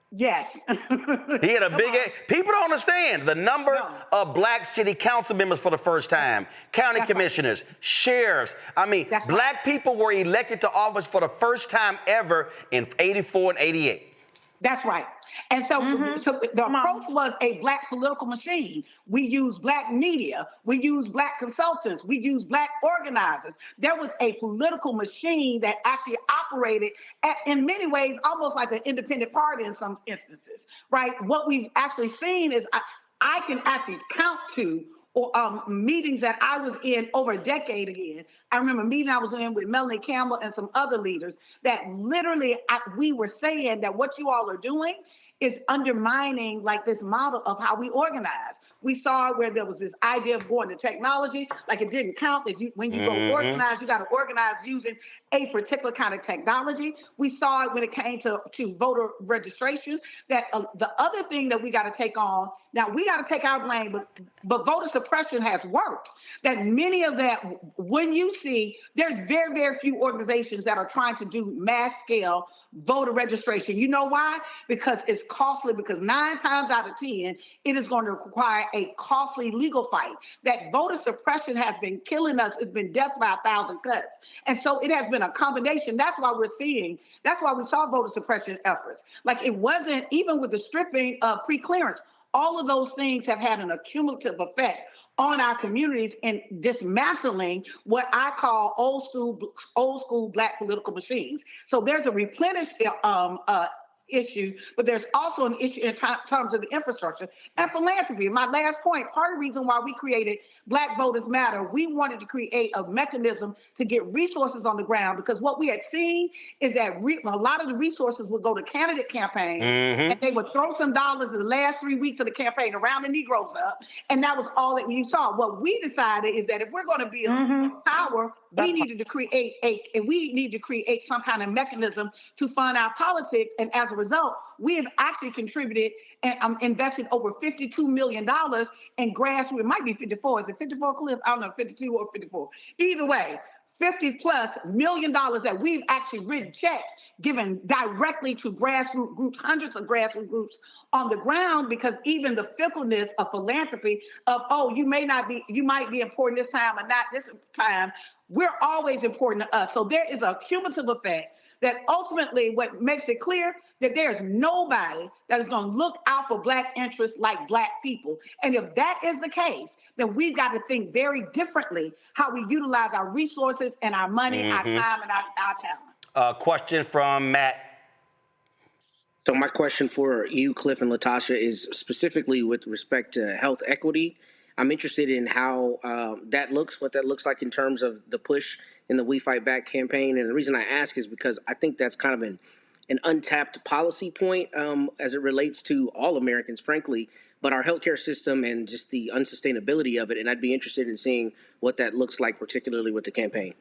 Yes. He had a big ass. People don't understand the number of black city council members for the first time, county commissioners, sheriffs. I mean, black people were elected to office for the first time ever in 84 and 88. That's right. And so, so the approach was a black political machine. We used black media. We used black consultants. We used black organizers. There was a political machine that actually operated in many ways almost like an independent party in some instances, right? What we've actually seen is I can actually count to or meetings that I was in over a decade again. I remember a meeting I was in with Melanie Campbell and some other leaders that literally we were saying that what you all are doing is undermining like this model of how we organize. We saw where there was this idea of going to technology, like it didn't count that when you go organize, you got to organize using a particular kind of technology. We saw it when it came to voter registration, that the other thing that we got to take on, now we got to take our blame, but voter suppression has worked. That many of that, when you see, there's very, very few organizations that are trying to do mass scale voter registration. You know why? Because it's costly, because 9 times out of 10, it is going to require a costly legal fight. That voter suppression has been killing us. It's been death by 1,000 cuts. And so it has been a combination. That's why we saw voter suppression efforts. Like it wasn't, even with the stripping of pre-clearance, all of those things have had an accumulative effect on our communities and dismantling what I call old school Black political machines. So there's a replenish issue, but there's also an issue in terms of the infrastructure and philanthropy. My last point, part of the reason why we created Black Voters Matter, we wanted to create a mechanism to get resources on the ground, because what we had seen is that a lot of the resources would go to candidate campaigns, and they would throw some dollars in the last 3 weeks of the campaign around the Negroes up, and that was all that you saw. What we decided is that if we're going to be a power, we needed to create some kind of mechanism to fund our politics, and as a result, we have actually contributed and invested over $52 million in grassroots. It might be 54. Is it 54, Cliff? I don't know, 52 or 54. Either way, $50+ million that we've actually written checks given directly to grassroots groups, hundreds of grassroots groups on the ground, because even the fickleness of philanthropy of, you might be important this time or not this time, we're always important to us. So there is a cumulative effect that ultimately what makes it clear that there's nobody that is going to look out for Black interests like Black people. And if that is the case, then we've got to think very differently how we utilize our resources and our money, our time, and our talent. Question from Matt. So my question for you, Cliff and Latasha, is specifically with respect to health equity. I'm interested in how what that looks like in terms of the push in the We Fight Back campaign. And the reason I ask is because I think that's kind of an untapped policy point as it relates to all Americans, frankly, but our healthcare system and just the unsustainability of it. And I'd be interested in seeing what that looks like, particularly with the campaign.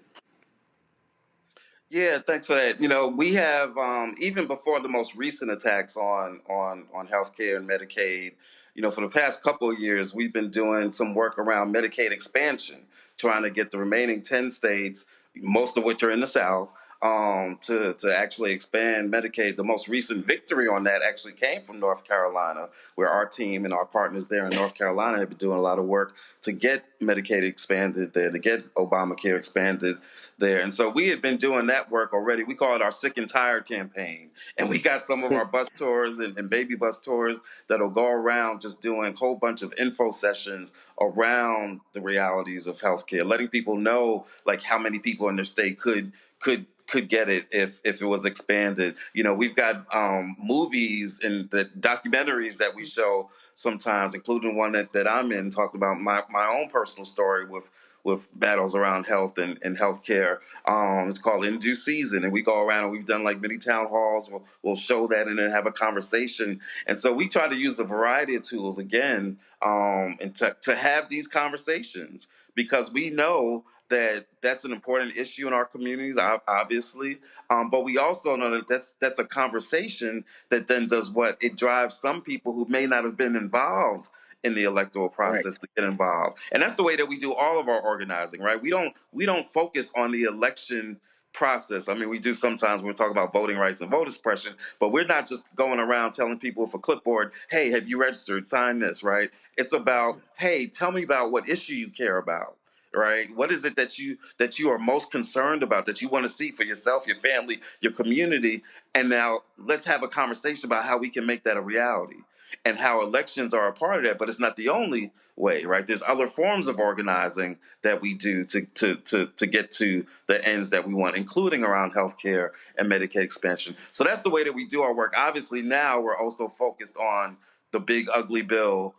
Yeah, thanks for that. You know, we have even before the most recent attacks on healthcare and Medicaid, you know, for the past couple of years, we've been doing some work around Medicaid expansion, trying to get the remaining 10 states, most of which are in the South, to actually expand Medicaid. The most recent victory on that actually came from North Carolina, where our team and our partners there in North Carolina have been doing a lot of work to get Medicaid expanded there, to get Obamacare expanded there. And so we had been doing that work already. We call it our Sick and Tired campaign. And we got some of our bus tours and baby bus tours that'll go around just doing a whole bunch of info sessions around the realities of healthcare, letting people know like how many people in their state could get it if it was expanded. You know, we've got movies and the documentaries that we show sometimes, including one that I'm in, talking about my own personal story with battles around health and healthcare. It's called In Due Season, and we go around and we've done like many town halls. We'll show that and then have a conversation. And so we try to use a variety of tools again, and to have these conversations, because we know that that's an important issue in our communities, obviously. But we also know that that's a conversation that then does what? It drives some people who may not have been involved in the electoral process to get involved. And that's the way that we do all of our organizing, right? We don't focus on the election process. I mean, we do sometimes when we're talking about voting rights and voter suppression, but we're not just going around telling people with a clipboard, hey, have you registered? Sign this, right? It's about, hey, tell me about what issue you care about. Right? What is it that you are most concerned about, that you want to see for yourself, your family, your community? And now let's have a conversation about how we can make that a reality and how elections are a part of that. But it's not the only way, right? There's other forms of organizing that we do to get to the ends that we want, including around healthcare and Medicaid expansion. So that's the way that we do our work. Obviously, now we're also focused on the big ugly bill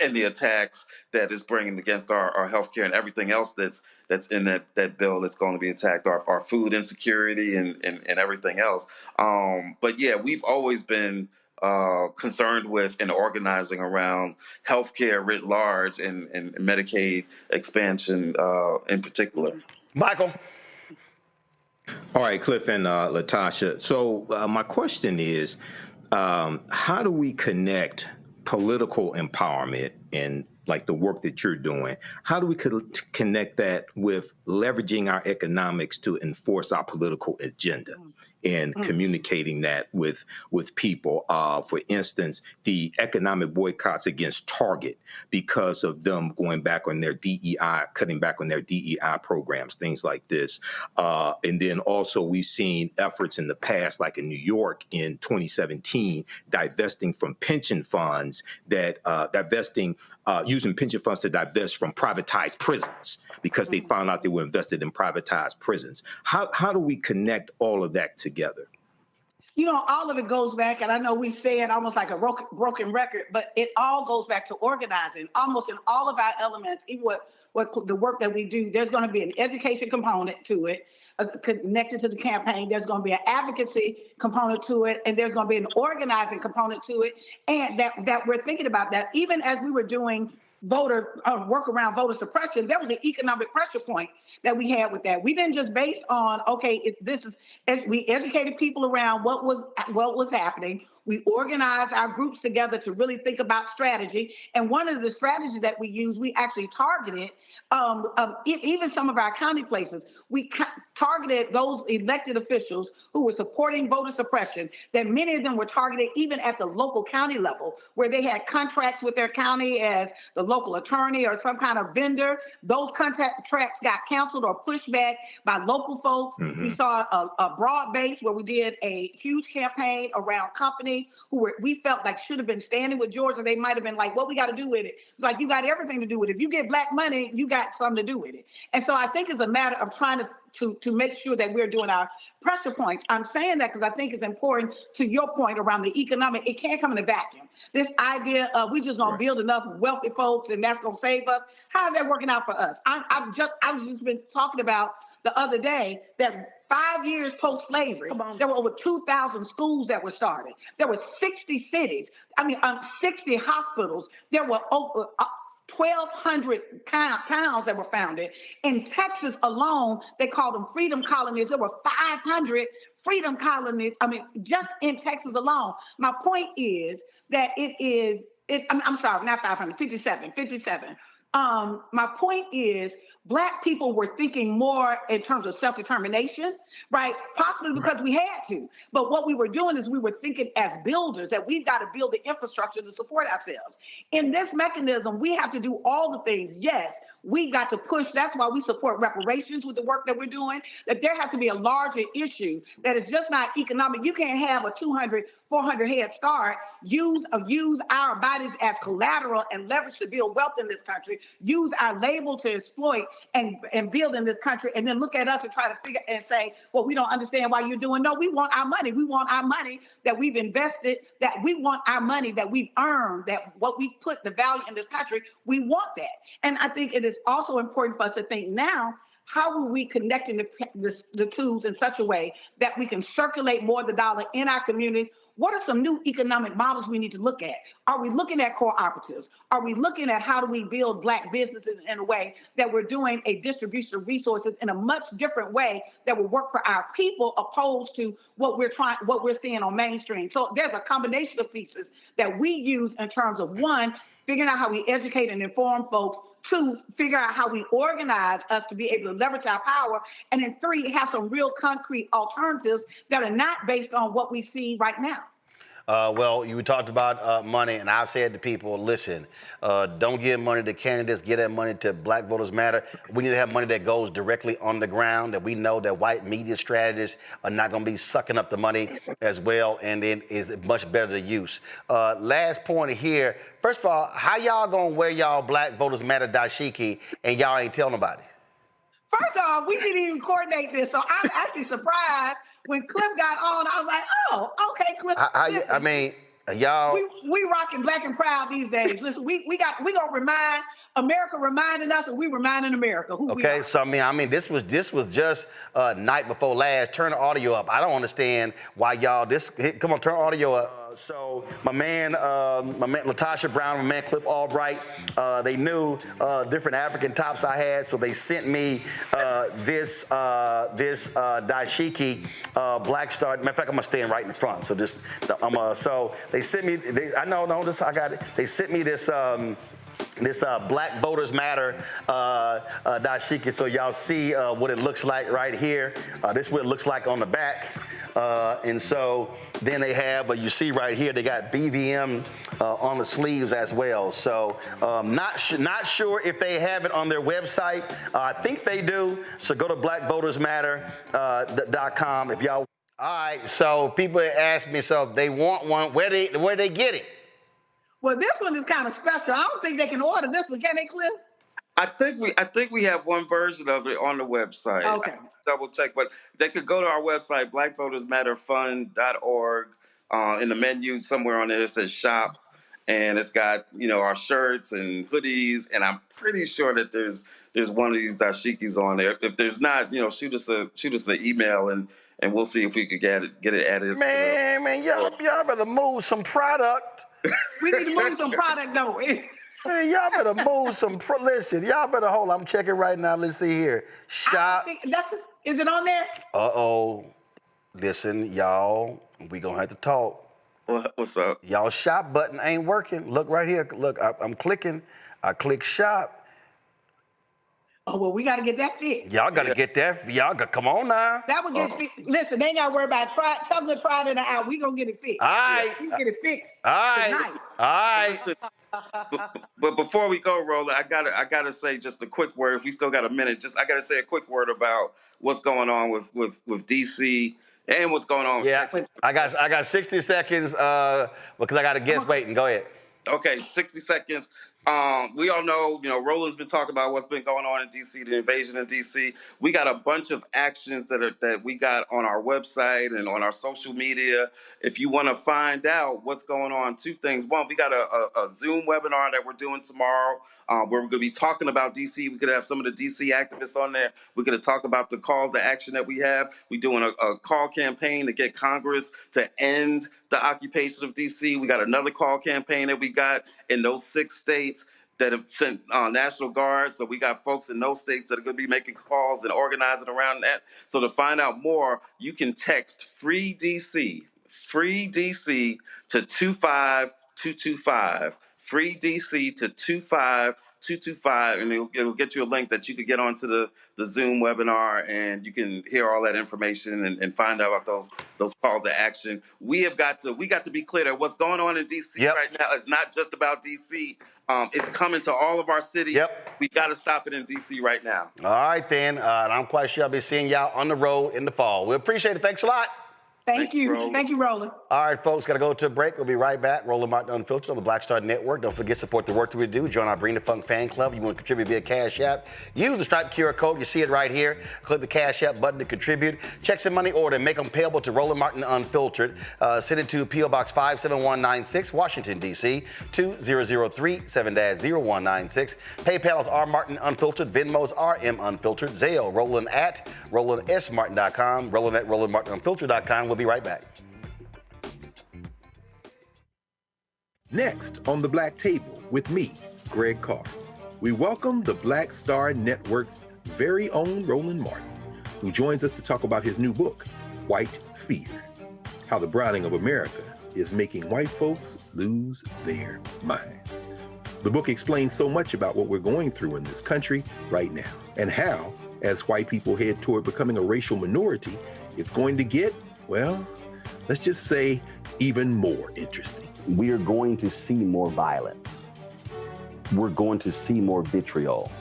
and the attacks that is bringing against our healthcare and everything else that's in that bill that's going to be attacked, our food insecurity and everything else. But yeah, we've always been concerned with and organizing around healthcare writ large and Medicaid expansion in particular. Michael. All right, Cliff and Latasha. So my question is, how do we connect political empowerment and like the work that you're doing? How do we connect that with leveraging our economics to enforce our political agenda and communicating that with people? For instance, the economic boycotts against Target because of them going back on their DEI, cutting back on their DEI programs, things like this. And then also we've seen efforts in the past, like in New York in 2017, divesting from pension funds that using pension funds to divest from privatized prisons because they found out they were invested in privatized prisons. How do we connect all of that together? You know, all of it goes back, and I know we say it almost like a broken record, but it all goes back to organizing. Almost in all of our elements, even what the work that we do, there's going to be an education component to it, connected to the campaign. There's going to be an advocacy component to it, and there's going to be an organizing component to it, and that we're thinking about that. Even as we were doing work around voter suppression, there was an economic pressure point that we had with that. We didn't just base on, we educated people around what was happening. We organized our groups together to really think about strategy. And one of the strategies that we used, we actually targeted even some of our county places. We targeted those elected officials who were supporting voter suppression, that many of them were targeted even at the local county level, where they had contracts with their county as the local attorney or some kind of vendor. Those contracts got canceled or pushed back by local folks. We saw a broad base where we did a huge campaign around companies who we felt like should have been standing with Georgia. They might have been like, what we got to do with it? It's like, you got everything to do with it. If you get Black money, you got something to do with it. And so I think it's a matter of trying to make sure that we're doing our pressure points. I'm saying that because I think it's important to your point around the economic. It can't come in a vacuum. This idea of we just going to build enough wealthy folks and that's going to save us. How is that working out for us? I've just been talking about the other day that 5 years post-slavery, there were over 2,000 schools that were started. There were 60 cities, 60 hospitals. There were over 1,200 towns that were founded. In Texas alone, they called them freedom colonies. There were 500 freedom colonies, just in Texas alone. My point is that I'm sorry, not 500, 57. My point is Black people were thinking more in terms of self-determination, right? Possibly because we had to. But what we were doing is we were thinking as builders that we've got to build the infrastructure to support ourselves. In this mechanism, we have to do all the things. Yes, we've got to push. That's why we support reparations with the work that we're doing, that there has to be a larger issue that is just not economic. You can't have a 200, 400 head start, use our bodies as collateral and leverage to build wealth in this country, use our label to exploit and build in this country, and then look at us and try to figure and say, well, we don't understand why you're doing. No, we want our money. We want our money that we've invested, that we want our money that we've earned, that what we've put the value in this country, we want that. And I think it is also important for us to think now, how are we connecting the tools in such a way that we can circulate more of the dollar in our communities? What are some new economic models we need to look at? Are we looking at cooperatives? Are we looking at how do we build Black businesses in a way that we're doing a distribution of resources in a much different way that will work for our people, opposed to what we're seeing on mainstream? So there's a combination of pieces that we use in terms of, one, figuring out how we educate and inform folks, two, figure out how we organize us to be able to leverage our power, and then three, have some real concrete alternatives that are not based on what we see right now. Well, you talked about money, and I've said to people, listen, don't give money to candidates, give that money to Black Voters Matter. We need to have money that goes directly on the ground, that we know that white media strategists are not going to be sucking up the money as well, and then is much better to use. Last point here, first of all, how y'all going to wear y'all Black Voters Matter dashiki and y'all ain't tell nobody? First off, we didn't even coordinate this, so I'm actually surprised. When Cliff got on, I was like, oh, okay, Cliff. y'all. We rocking black and proud these days. Listen, we gonna remind America, reminding us, and we reminding America who we are. So I mean, this was just night before last. Turn the audio up. I don't understand why y'all come on, turn the audio up. So my man Latasha Brown, my man Cliff Albright, they knew different African tops I had, so they sent me this dashiki Black Star. Matter of fact, I'm gonna stand right in front. So so they sent me. I got it. They sent me this. This Black Voters Matter dashiki, so y'all see what it looks like right here. This is what it looks like on the back. And so then they have, you see right here, they got BVM on the sleeves as well. So not sure if they have it on their website. I think they do. So go to blackvotersmatter.com if y'all. All right. So people ask me, so if they want one, where they get it? Well, this one is kind of special. I don't think they can order this one, can they, Cliff? I think we have one version of it on the website. Okay. Double check, but they could go to our website, blackvotersmatterfund.org. In the menu somewhere on there it says shop, and it's got our shirts and hoodies, and I'm pretty sure that there's one of these dashikis on there. If there's not, shoot us an email and we'll see if we could get it added. Man, y'all better move some product. We need to move some product though. Man, y'all better move some. Listen, y'all better hold. I'm checking right now. Let's see here. Shop. Is it on there? Listen, y'all. We gonna have to talk. What's up? Y'all shop button ain't working. Look right here. Look, I'm clicking. I click shop. Oh, well, we got to get that fixed. Y'all got to get that. Come on now. That will get fixed. Listen, they ain't got to worry about tell them to try it in an hour. We going to get it fixed. All right. We get it fixed tonight. All right. But before we go, Roland, I gotta say just a quick word. If we still got a minute, I gotta say a quick word about what's going on with DC and what's going on. Yeah, I got 60 seconds because I got a guest waiting. Go ahead. Okay, 60 seconds. We all know, Roland's been talking about what's been going on in DC, the invasion in DC. We got a bunch of actions that we got on our website and on our social media. If you want to find out what's going on, two things. One, we got a Zoom webinar that we're doing tomorrow where we're going to be talking about DC. We could have some of the DC activists on there. We're going to talk about the calls to action that we have. We're doing a call campaign to get Congress to end the occupation of DC. We got another call campaign that we got in those 6 states that have sent National Guard. So we got folks in those states that are going to be making calls and organizing around that. So to find out more, you can text free DC to 25225. Free DC to 25225, and it'll get you a link that you could get onto the Zoom webinar, and you can hear all that information and find out about those calls to action. We got to be clear that what's going on in DC right now is not just about DC. It's coming to all of our cities. We got to stop it in DC right now. All right, then. I'm quite sure I'll be seeing y'all on the road in the fall. We appreciate it. Thanks a lot. Thank you. Thank you, Roland. All right, folks, got to go to a break. We'll be right back. Roland Martin Unfiltered on the Black Star Network. Don't forget to support the work that we do. Join our Bring the Funk fan club. You want to contribute via Cash App. Use the Stripe QR code. You see it right here. Click the Cash App button to contribute. Checks and money order and make them payable to Roland Martin Unfiltered. Send it to P.O. Box 57196, Washington, D.C. 20037-0196. PayPal is R Martin Unfiltered. Venmo's RM Unfiltered. Zelle, Roland at RolandSMartin.com. Roland at RolandMartinUnfiltered.com. We'll be right back. Next on the Black Table with me, Greg Carr, we welcome the Black Star Network's very own Roland Martin, who joins us to talk about his new book, White Fear, How the Browning of America is Making White Folks Lose Their Minds. The book explains so much about what we're going through in this country right now, and how, as white people head toward becoming a racial minority, it's going to get, well, let's just say, even more interesting. We are going to see more violence. We're going to see more vitriol,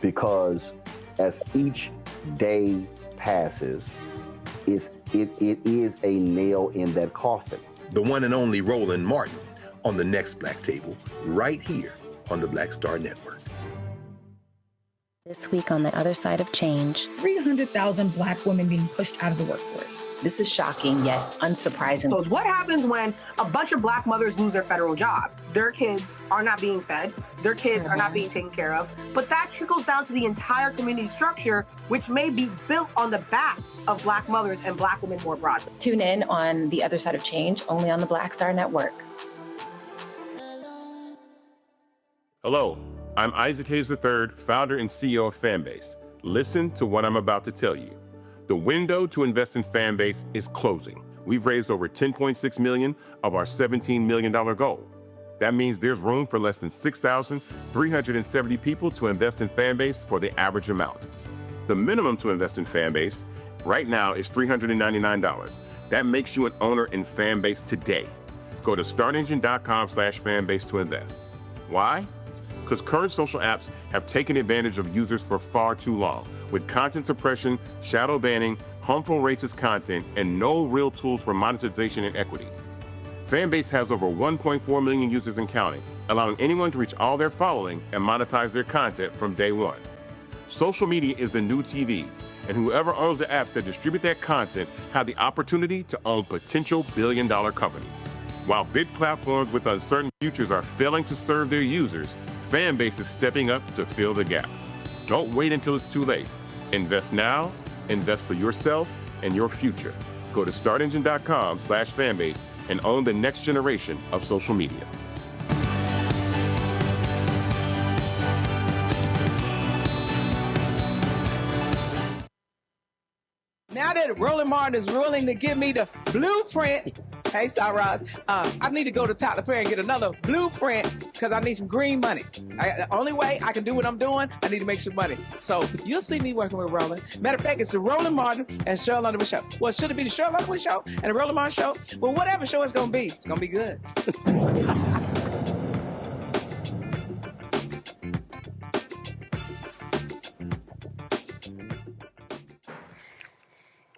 because as each day passes, it is a nail in that coffin. The one and only Roland Martin on the next Black Table, right here on the Black Star Network. This week on The Other Side of Change, 300,000 Black women being pushed out of the workforce. This is shocking yet unsurprising. So what happens when a bunch of Black mothers lose their federal job? Their kids are not being fed, their kids are not being taken care of, but that trickles down to the entire community structure, which may be built on the backs of Black mothers and Black women more broadly. Tune in on The Other Side of Change, only on the Black Star Network. Hello, I'm Isaac Hayes III, founder and CEO of Fanbase. Listen to what I'm about to tell you. The window to invest in Fanbase is closing. We've raised over $10.6 million of our $17 million goal. That means there's room for less than 6,370 people to invest in Fanbase for the average amount. The minimum to invest in Fanbase right now is $399. That makes you an owner in Fanbase today. Go to startengine.com/fanbase to invest. Why? Because current social apps have taken advantage of users for far too long, with content suppression, shadow banning, harmful racist content, and no real tools for monetization and equity. Fanbase has over 1.4 million users and counting, allowing anyone to reach all their following and monetize their content from day one. Social media is the new TV, and whoever owns the apps that distribute that content have the opportunity to own potential billion-dollar companies. While big platforms with uncertain futures are failing to serve their users, Fanbase is stepping up to fill the gap. Don't wait until it's too late. Invest now, invest for yourself and your future. Go to startengine.com/fanbase and own the next generation of social media. Now that Roland Martin is willing to give me the blueprint, hey, Cyrus, I need to go to Tyler Perry and get another blueprint because I need some green money. The only way I can do what I'm doing, I need to make some money. So you'll see me working with Roland. Matter of fact, it's the Roland Martin and Cheryl Underwood show. Well, should it be the Cheryl Underwood show and the Roland Martin show? Well, whatever show it's going to be, it's going to be good.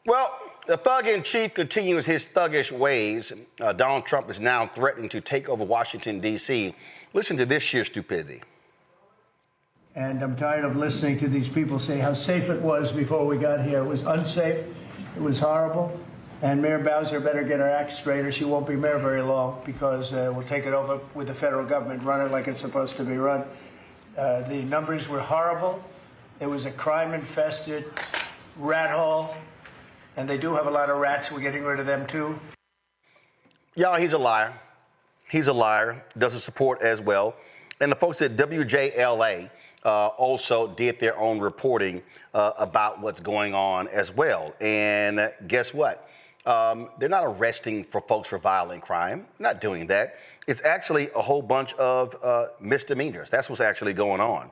Well, the thug-in-chief continues his thuggish ways. Donald Trump is now threatening to take over Washington, D.C. Listen to this sheer stupidity. And I'm tired of listening to these people say how safe it was before we got here. It was unsafe. It was horrible. And Mayor Bowser better get her act straight or she won't be mayor very long because we'll take it over with the federal government, run it like it's supposed to be run. The numbers were horrible. It was a crime-infested rat hole. And they do have a lot of rats. We're getting rid of them, too. Y'all, he's a liar. He's a liar. Doesn't support as well. And the folks at WJLA also did their own reporting about what's going on as well. And guess what? They're not arresting for folks for violent crime. Not doing that. It's actually a whole bunch of misdemeanors. That's what's actually going on.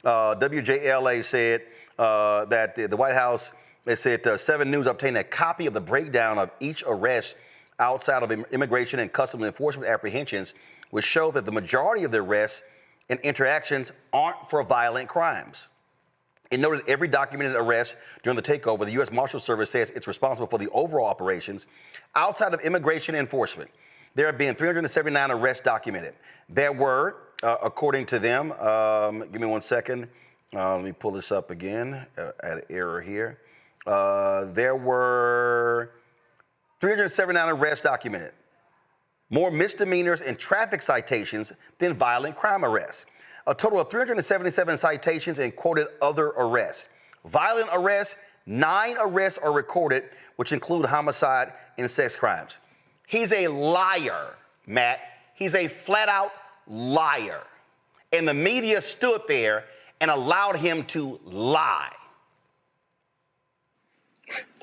WJLA said that the White House, they said 7 News obtained a copy of the breakdown of each arrest outside of immigration and customs enforcement apprehensions, which show that the majority of the arrests and interactions aren't for violent crimes. It noted every documented arrest during the takeover, the U.S. Marshal Service says it's responsible for the overall operations. Outside of immigration enforcement, there have been 379 arrests documented. There were, according to them, give me 1 second. Let me pull this up again. I had an error here. There were 379 arrests documented. More misdemeanors and traffic citations than violent crime arrests. A total of 377 citations and quoted other arrests. Violent arrests, 9 arrests are recorded, which include homicide and sex crimes. He's a liar, Matt. He's a flat out liar. And the media stood there and allowed him to lie.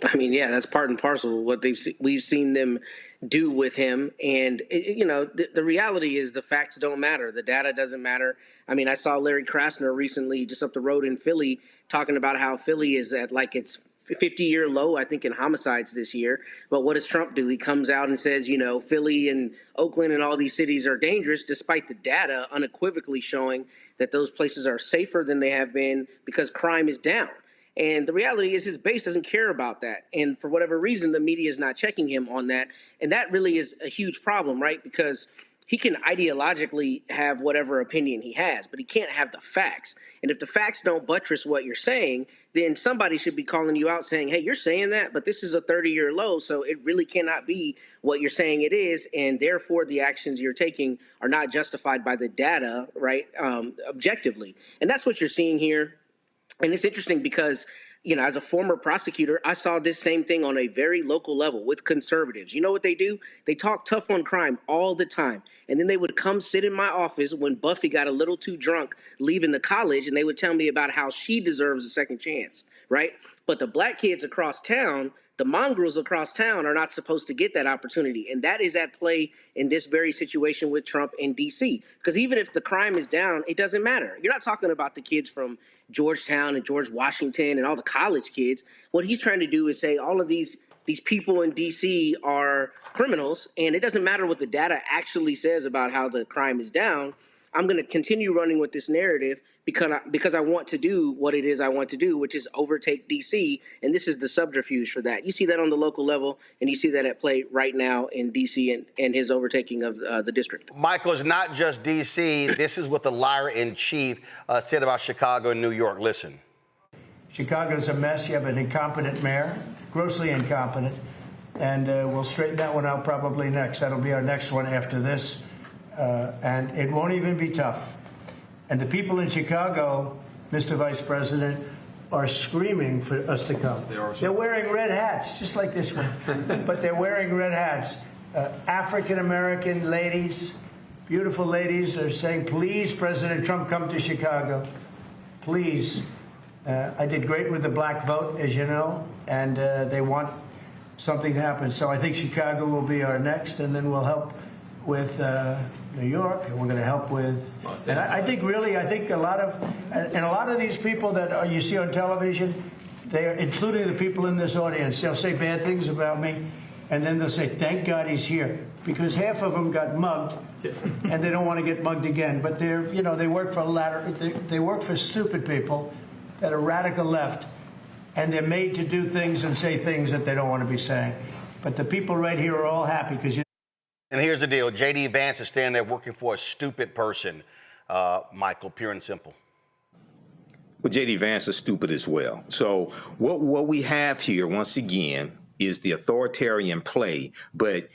I mean, yeah, that's part and parcel of what we've seen them do with him. And, the reality is the facts don't matter. The data doesn't matter. I mean, I saw Larry Krasner recently just up the road in Philly talking about how Philly is at like its 50-year low, I think, in homicides this year. But what does Trump do? He comes out and says, Philly and Oakland and all these cities are dangerous, despite the data unequivocally showing that those places are safer than they have been because crime is down. And the reality is his base doesn't care about that. And for whatever reason, the media is not checking him on that. And that really is a huge problem, right? Because he can ideologically have whatever opinion he has, but he can't have the facts. And if the facts don't buttress what you're saying, then somebody should be calling you out saying, hey, you're saying that, but this is a 30-year low, so it really cannot be what you're saying it is, and therefore the actions you're taking are not justified by the data, right, objectively. And that's what you're seeing here. And it's interesting because, you know, as a former prosecutor, I saw this same thing on a very local level with conservatives. You know what they do? They talk tough on crime all the time. And then they would come sit in my office when Buffy got a little too drunk leaving the college, and they would tell me about how she deserves a second chance, right? But the black kids across town, the mongrels across town, are not supposed to get that opportunity. And that is at play in this very situation with Trump in D.C. Because even if the crime is down, it doesn't matter. You're not talking about the kids from Georgetown and George Washington and all the college kids. What he's trying to do is say all of these people in D.C. are criminals, and it doesn't matter what the data actually says about how the crime is down. I'm going to continue running with this narrative because I want to do what it is I want to do, which is overtake D.C., and this is the subterfuge for that. You see that on the local level, and you see that at play right now in D.C. and his overtaking of the district. Michael, it's not just D.C. This is what the liar-in-chief said about Chicago and New York. Listen. Chicago's a mess. You have an incompetent mayor, grossly incompetent, and we'll straighten that one out probably next. That'll be our next one after this, and it won't even be tough. And the people in Chicago, Mr. Vice President, are screaming for us to come. They're wearing red hats, just like this one, but they're wearing red hats. African-American ladies, beautiful ladies, are saying, please, President Trump, come to Chicago. Please. I did great with the black vote, as you know, and they want something to happen. So I think Chicago will be our next, and then we'll help with New York, and we're going to help with. And I think a lot of these people that you see on television, they are, including the people in this audience, they'll say bad things about me, and then they'll say, thank God he's here, because half of them got mugged, and they don't want to get mugged again. But they're, you know, they work for stupid people that are radical left, and they're made to do things and say things that they don't want to be saying. But the people right here are all happy because you. And here's the deal. J.D. Vance is standing there working for a stupid person, Michael, pure and simple. Well, J.D. Vance is stupid as well. So what we have here, once again, is the authoritarian play, but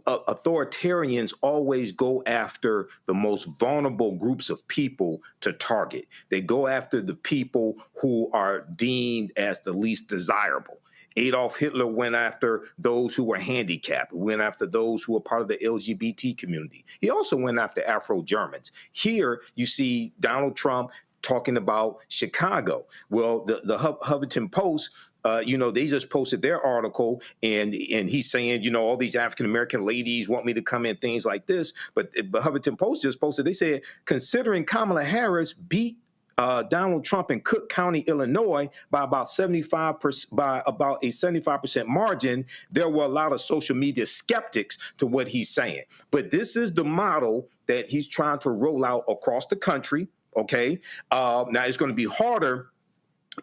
authoritarians always go after the most vulnerable groups of people to target. They go after the people who are deemed as the least desirable. Adolf Hitler went after those who were handicapped, went after those who were part of the LGBT community. He also went after Afro-Germans. Here you see Donald Trump talking about Chicago. Well, the Huffington Post, they just posted their article, and he's saying, all these African-American ladies want me to come in, things like this. But Huffington Post just posted, they said, considering Kamala Harris beat Donald Trump in Cook County, Illinois, by about 75% margin, there were a lot of social media skeptics to what he's saying. But this is the model that he's trying to roll out across the country. Okay. Now it's going to be harder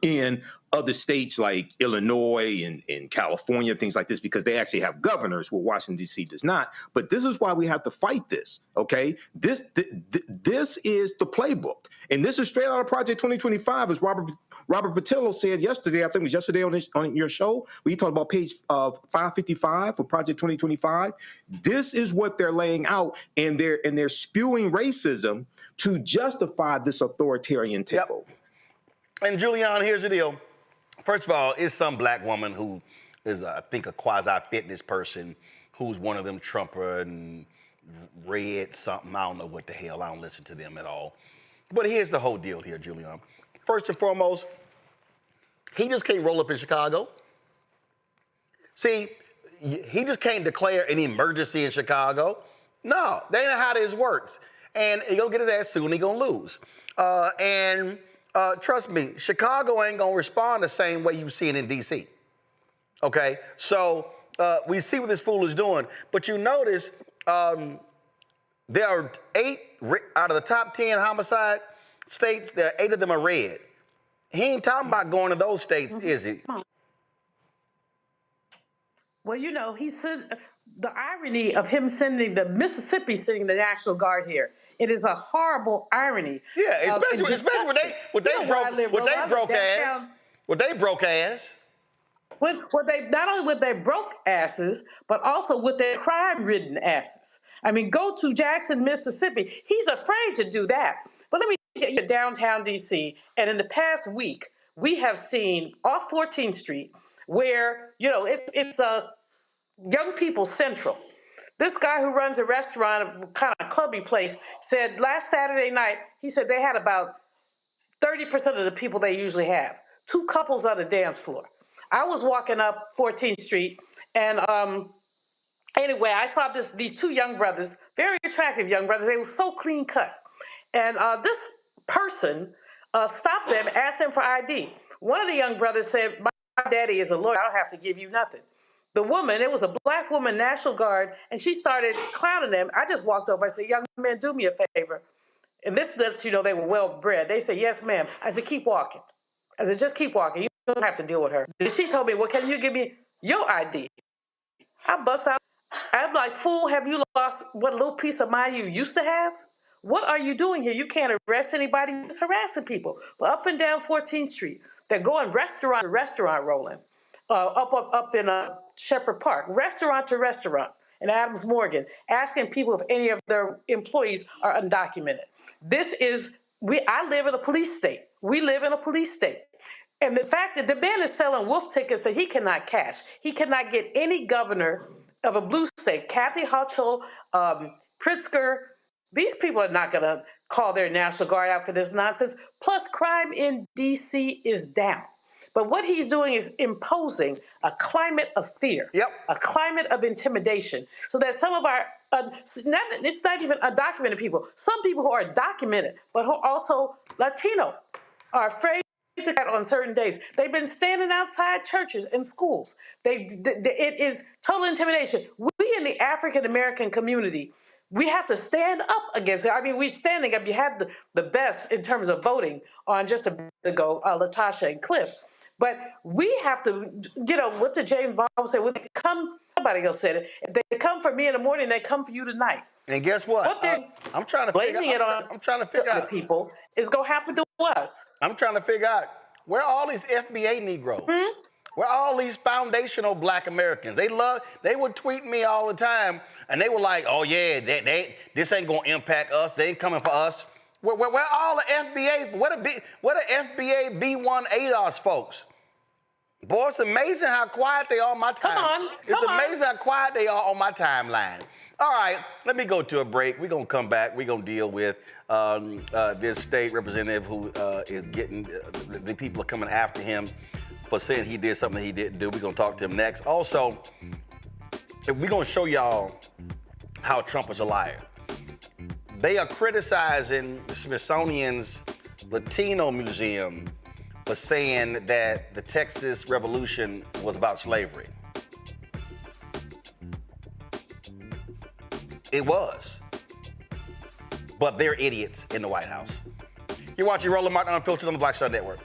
in other states like Illinois and California, things like this, because they actually have governors where Washington, D.C. does not. But this is why we have to fight this, okay? This is the playbook. And this is straight out of Project 2025, as Robert Patillo said yesterday. I think it was yesterday on your show, where he talked about page 555 for Project 2025. This is what they're laying out, and they're spewing racism to justify this authoritarian takeover. Yep. And Julian, here's the deal. First of all, it's some black woman who is, I think, a quasi-fitness person who's one of them Trumper and red something. I don't know what the hell. I don't listen to them at all. But here's the whole deal here, Julian. First and foremost, he just can't roll up in Chicago. See, he just can't declare an emergency in Chicago. No, that ain't how this works. And he's going to get his ass sued and he's going to lose. Trust me, Chicago ain't going to respond the same way you see it in D.C. Okay? So we see what this fool is doing. But you notice there are 8 out of the top 10 homicide states, there are 8 of them are red. He ain't talking about going to those states, is he? Well, he said, the irony of him sending the Mississippi sending the National Guard here. It is a horrible irony. Yeah, especially with they broke ass. With they not only with their broke asses, but also with their crime-ridden asses. I mean, go to Jackson, Mississippi. He's afraid to do that. But let me tell you, downtown D.C., and in the past week, we have seen off 14th Street, where it's a young people central. This guy who runs a restaurant, a kind of clubby place, said last Saturday night, he said they had about 30% of the people they usually have. 2 couples on the dance floor. I was walking up 14th Street, and anyway, I saw these 2 young brothers, very attractive young brothers. They were so clean cut. And this person stopped them, asked them for ID. One of the young brothers said, my daddy is a lawyer, I don't have to give you nothing. The woman, it was a black woman, National Guard, and she started clowning them. I just walked over, I said, young man, do me a favor. And this lets you know they were well bred. They said, yes, ma'am. I said, keep walking. I said, just keep walking. You don't have to deal with her. And she told me, well, can you give me your ID? I bust out. I'm like, fool, have you lost what little piece of mind you used to have? What are you doing here? You can't arrest anybody. You're just harassing people. But up and down 14th Street, they're going restaurant to restaurant rolling. Up in Shepherd Park, restaurant to restaurant in Adams Morgan, asking people if any of their employees are undocumented. I live in a police state. We live in a police state. And the fact that the man is selling wolf tickets that he cannot cash. He cannot get any governor of a blue state. Kathy Hochul, Pritzker, these people are not going to call their National Guard out for this nonsense. Plus, crime in D.C. is down. But what he's doing is imposing a climate of fear, a climate of intimidation, so that some of our, it's not even undocumented people, some people who are documented, but who are also Latino, are afraid to get on certain days. They've been standing outside churches and schools. It is total intimidation. We in the African-American community, we have to stand up against it. I mean, we're standing up. You had the best in terms of voting on just a bit ago, Latasha and Cliff. But we have to, what did James Bond say? When they come, somebody else said it. If they come for me in the morning, they come for you tonight. And guess what? I'm trying to figure out the people is going to happen to us. I'm trying to figure out where are all these FBA Negroes? Where are all these foundational Black Americans? They would tweet me all the time, and they were like, "Oh yeah, this ain't gonna impact us. They ain't coming for us." Where all the FBA? What are FBA B1 ADOS folks? Boy, it's amazing how quiet they are on my time. It's amazing how quiet they are on my timeline. All right, let me go to a break. We're going to come back. We're going to deal with this state representative who is getting, the people are coming after him for saying he did something he didn't do. We're going to talk to him next. Also, we're going to show y'all how Trump is a liar. They are criticizing the Smithsonian's Latino Museum for saying that the Texas Revolution was about slavery. It was. But they're idiots in the White House. You're watching Roland Martin Unfiltered on the Black Star Network.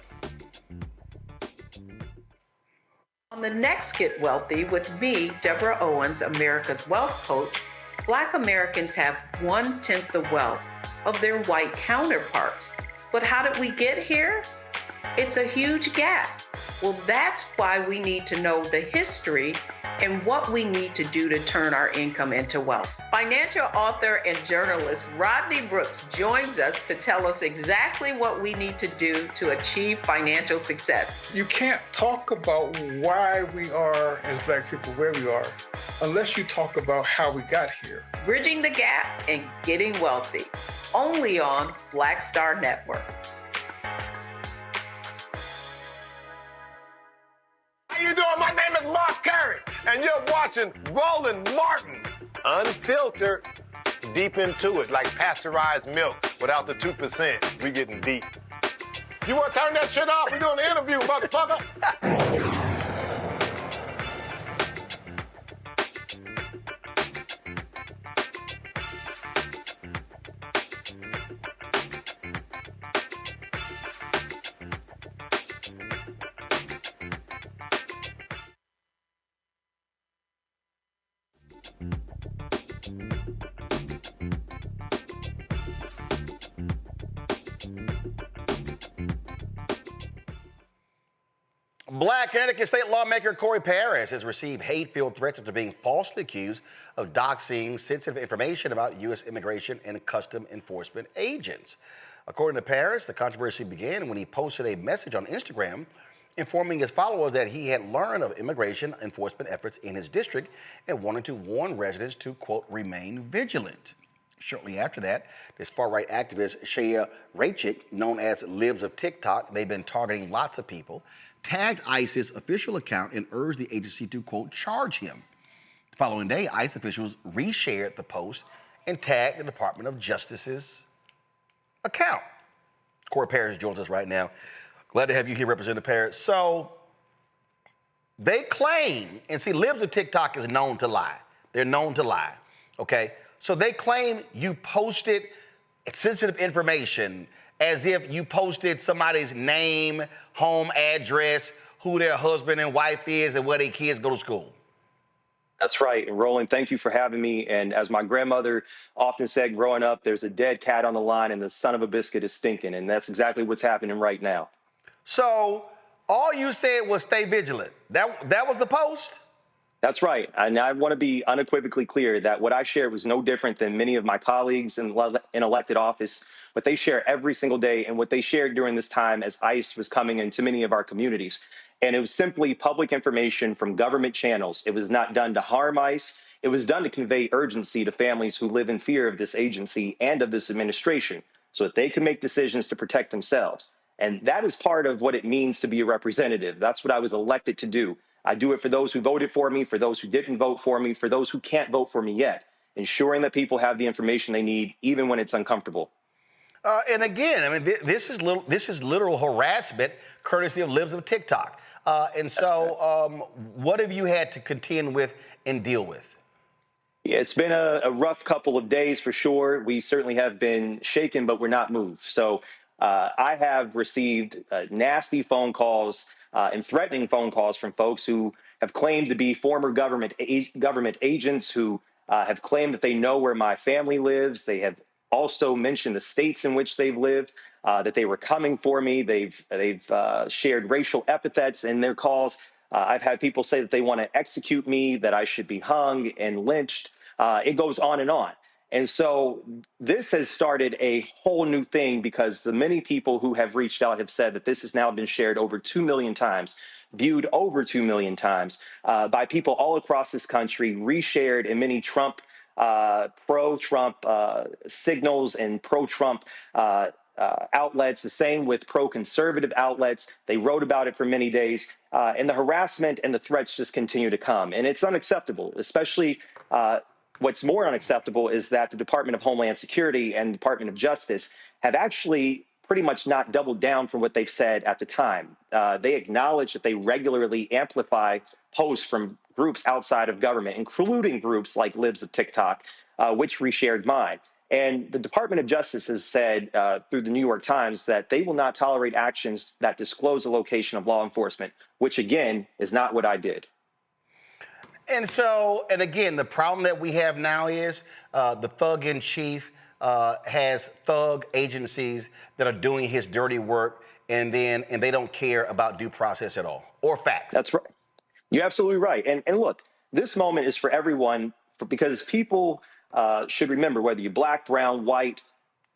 On the next Get Wealthy with me, Deborah Owens, America's Wealth Coach, Black Americans have 1/10 the wealth of their white counterparts. But how did we get here? It's a huge gap. Well, that's why we need to know the history and what we need to do to turn our income into wealth. Financial author and journalist Rodney Brooks joins us to tell us exactly what we need to do to achieve financial success. You can't talk about why we are, as Black people, where we are, unless you talk about how we got here. Bridging the gap and getting wealthy, only on Black Star Network. How you doing? My name is Mark Carey, and you're watching Roland Martin Unfiltered. Deep into it, like pasteurized milk without the 2%. We getting deep. You want to turn that shit off? We doing an interview, motherfucker. Black Connecticut state lawmaker Cory Paris has received hate-filled threats after being falsely accused of doxing sensitive information about U.S. immigration and custom enforcement agents. According to Paris, the controversy began when he posted a message on Instagram informing his followers that he had learned of immigration enforcement efforts in his district and wanted to warn residents to, quote, remain vigilant. Shortly after that, this far-right activist, Shaya Raichik, known as Libs of TikTok, they've been targeting lots of people, tagged ICE's official account and urged the agency to, quote, charge him. The following day, ICE officials reshared the post and tagged the Department of Justice's account. Cory Paris joins us right now. Glad to have you here, Representative Paris. So they claim, and see, Libs of TikTok is known to lie. They're known to lie, okay? So they claim you posted sensitive information as if you posted somebody's name, home address, who their husband and wife is, and where their kids go to school. That's right. And Roland, thank you for having me. And as my grandmother often said growing up, there's a dead cat on the line and the son of a biscuit is stinking. And that's exactly what's happening right now. So all you said was stay vigilant. That was the post? That's right. And I want to be unequivocally clear that what I shared was no different than many of my colleagues in elected office, what they share every single day and what they shared during this time as ICE was coming into many of our communities. And it was simply public information from government channels. It was not done to harm ICE. It was done to convey urgency to families who live in fear of this agency and of this administration so that they can make decisions to protect themselves. And that is part of what it means to be a representative. That's what I was elected to do. I do it for those who voted for me, for those who didn't vote for me, for those who can't vote for me yet, ensuring that people have the information they need, even when it's uncomfortable. And again, I mean, this is literal harassment, courtesy of Libs of TikTok. And so what have you had to contend with and deal with? Yeah, it's been a rough couple of days for sure. We certainly have been shaken, but we're not moved. So I have received nasty phone calls and threatening phone calls from folks who have claimed to be former government agents who have claimed that they know where my family lives. They have also mentioned the states in which they've lived, that they were coming for me. They've shared racial epithets in their calls. I've had people say that they want to execute me, that I should be hung and lynched. It goes on and on. And so this has started a whole new thing because the many people who have reached out have said that this has now been shared over 2 million times, viewed over 2 million times by people all across this country, reshared in many Trump, pro-Trump signals and pro-Trump outlets, the same with pro-conservative outlets. They wrote about it for many days. And the harassment and the threats just continue to come. And it's unacceptable, especially what's more unacceptable is that the Department of Homeland Security and Department of Justice have actually pretty much not doubled down from what they've said at the time. They acknowledge that they regularly amplify posts from groups outside of government, including groups like Libs of TikTok, which reshared mine. And the Department of Justice has said through the New York Times that they will not tolerate actions that disclose the location of law enforcement, which again is not what I did. And so, and again, the problem that we have now is the thug-in-chief has thug agencies that are doing his dirty work, and they don't care about due process at all or facts. That's right. You're absolutely right. And look, this moment is for everyone because people should remember whether you're black, brown, white,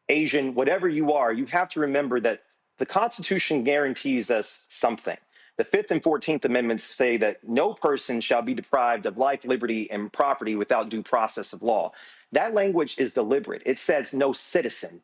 Asian, whatever you are, you have to remember that the Constitution guarantees us something. The 5th and 14th Amendments say that no person shall be deprived of life, liberty, and property without due process of law. That language is deliberate. It says no citizen.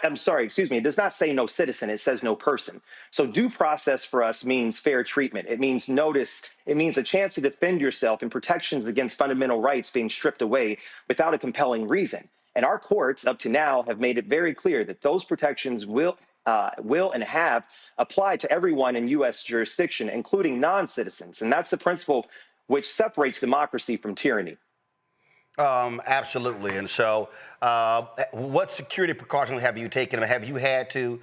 I'm sorry, excuse me. It does not say no citizen. It says no person. So due process for us means fair treatment. It means notice. It means a chance to defend yourself and protections against fundamental rights being stripped away without a compelling reason. And our courts up to now have made it very clear that those protections will and have applied to everyone in U.S. jurisdiction, including non-citizens. And that's the principle which separates democracy from tyranny. Absolutely. And so what security precautions have you taken? Have you had to,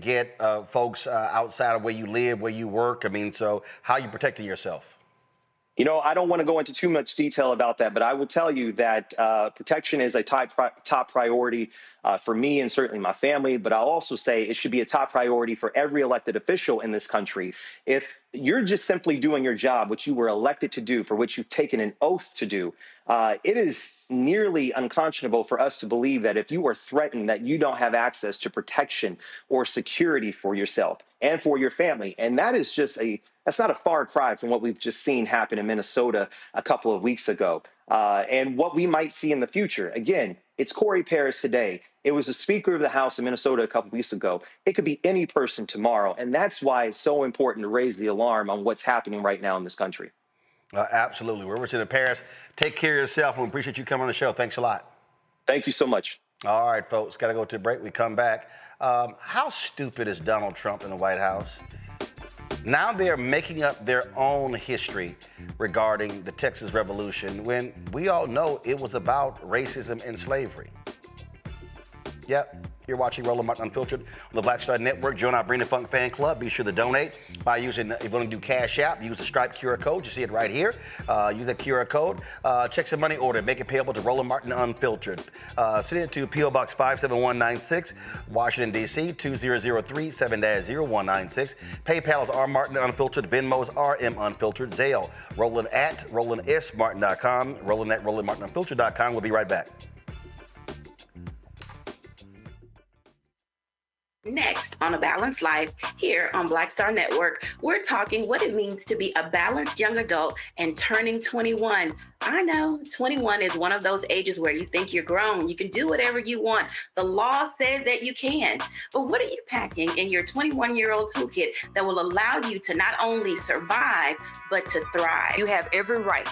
get folks outside of where you live, where you work? So how are you protecting yourself? You know, I don't want to go into too much detail about that, but I will tell you that protection is a top priority for me and certainly my family. But I'll also say it should be a top priority for every elected official in this country. If you're just simply doing your job, which you were elected to do, for which you've taken an oath to do, it is nearly unconscionable for us to believe that if you are threatened, that you don't have access to protection or security for yourself and for your family. And that is just that's not a far cry from what we've just seen happen in Minnesota a couple of weeks ago, and what we might see in the future. Again, it's Cory Paris today. It was the Speaker of the House of Minnesota a couple of weeks ago. It could be any person tomorrow, and that's why it's so important to raise the alarm on what's happening right now in this country. Absolutely. Representative Paris, take care of yourself. We appreciate you coming on the show. Thanks a lot. Thank you so much. All right, folks, got to go to a break. We come back. How stupid is Donald Trump in the White House? Now they're making up their own history regarding the Texas Revolution when we all know it was about racism and slavery. Yep, you're watching Roland Martin Unfiltered on the Black Star Network. Join our Bring the Funk fan club. Be sure to donate by using, if you want to do Cash App, use the Stripe QR code. You see it right here. Use that QR code. Check some money order. Make it payable to Roland Martin Unfiltered. Send it to P.O. Box 57196, Washington, D.C. 2003 7-0196. PayPal is R Martin Unfiltered. Venmo is RM Unfiltered. Zelle, Roland at RolandSMartin.com. Roland at RolandMartinUnfiltered.com. We'll be right back. Next on A Balanced Life, here on Black Star Network, we're talking what it means to be a balanced young adult and turning 21. I know 21 is one of those ages where you think you're grown. You can do whatever you want. The law says that you can. But what are you packing in your 21-year-old toolkit that will allow you to not only survive, but to thrive? You have every right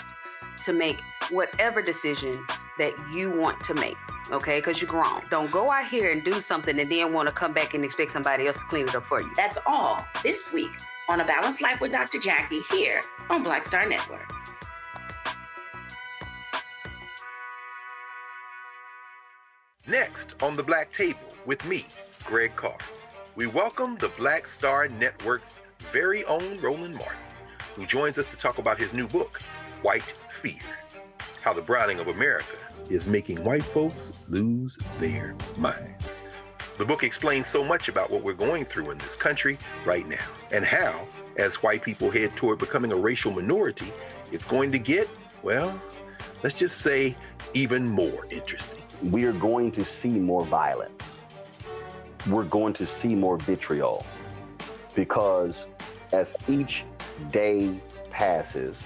to make whatever decision that you want to make, okay? Because you're grown. Don't go out here and do something and then want to come back and expect somebody else to clean it up for you. That's all this week on A Balanced Life with Dr. Jackie here on Black Star Network. Next on the Black Table with me, Greg Carr, we welcome the Black Star Network's very own Roland Martin, who joins us to talk about his new book, White Fear, how the browning of America is making white folks lose their minds. The book explains so much about what we're going through in this country right now, and how, as white people head toward becoming a racial minority, it's going to get, well, let's just say, even more interesting. We are going to see more violence. We're going to see more vitriol, because as each day passes,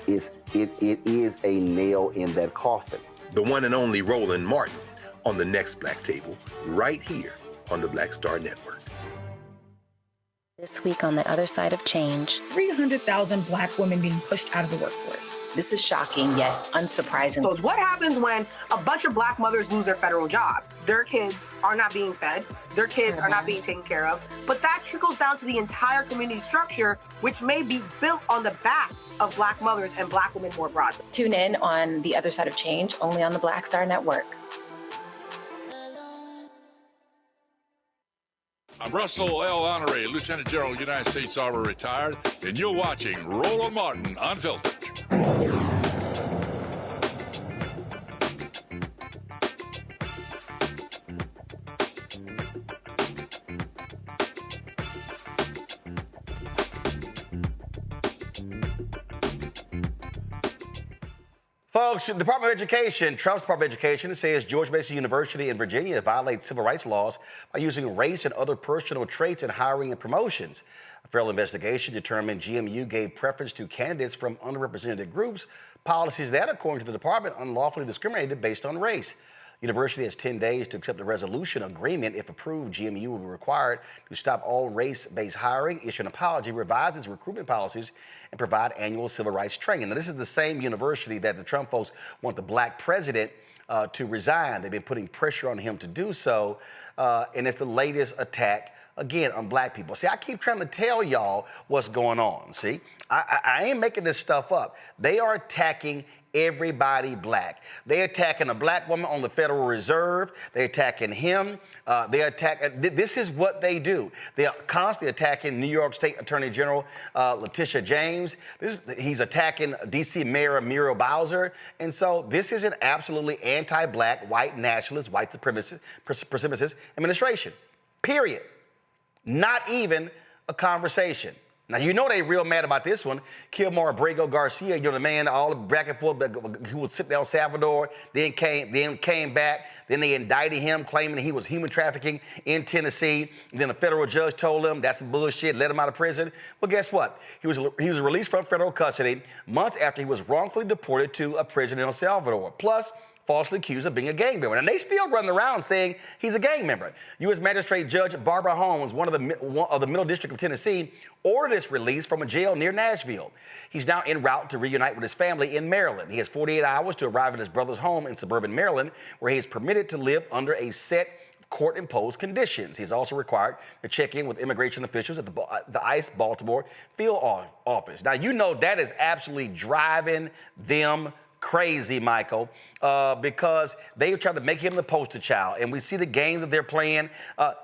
it is a nail in that coffin. The one and only Roland Martin on the next Black Table, right here on the Black Star Network. This week on the other side of change, 300,000 Black women being pushed out of the workforce. This is shocking yet unsurprising. So what happens when a bunch of Black mothers lose their federal job? Their kids are not being fed. Their kids are not being taken care of. But that trickles down to the entire community structure, which may be built on the backs of Black mothers and Black women more broadly. Tune in on The Other Side of Change, only on the Black Star Network. I'm Russell L. Honore, Lieutenant General, United States Army, retired, and you're watching Roland Martin Unfiltered. Folks, the Department of Education, Trump's Department of Education, says George Mason University in Virginia violates civil rights laws by using race and other personal traits in hiring and promotions. A federal investigation determined GMU gave preference to candidates from underrepresented groups, policies that, according to the department, unlawfully discriminated based on race. University has 10 days to accept a resolution agreement. If approved, GMU will be required to stop all race-based hiring, issue an apology, revise its recruitment policies, and provide annual civil rights training. Now, this is the same university that the Trump folks want the black president to resign. They've been putting pressure on him to do so, and it's the latest attack again, on black people. See, I keep trying to tell y'all what's going on, see? I ain't making this stuff up. They are attacking everybody black. They attacking a black woman on the Federal Reserve. They attacking him. This is what they do. They are constantly attacking New York State Attorney General Letitia James. He's attacking D.C. Mayor Muriel Bowser. And so this is an absolutely anti-black, white nationalist, white supremacist administration. Period. Not even a conversation. Now, you know they real mad about this one. Kilmar Abrego Garcia, you know, the man, all the back and forth, who was sitting down in Salvador, then came back. Then they indicted him, claiming that he was human trafficking in Tennessee. And then a federal judge told him that's some bullshit, let him out of prison. Well, guess what? He was released from federal custody months after he was wrongfully deported to a prison in El Salvador. Plus, falsely accused of being a gang member. And they still running around saying he's a gang member. U.S. Magistrate Judge Barbara Holmes, one of the Middle District of Tennessee, ordered his release from a jail near Nashville. He's now en route to reunite with his family in Maryland. He has 48 hours to arrive at his brother's home in suburban Maryland, where he is permitted to live under a set court-imposed conditions. He's also required to check in with immigration officials at the ICE Baltimore field office. Now, you know that is absolutely driving them crazy, Michael, because they try to make him the poster child, and we see the games that they're playing.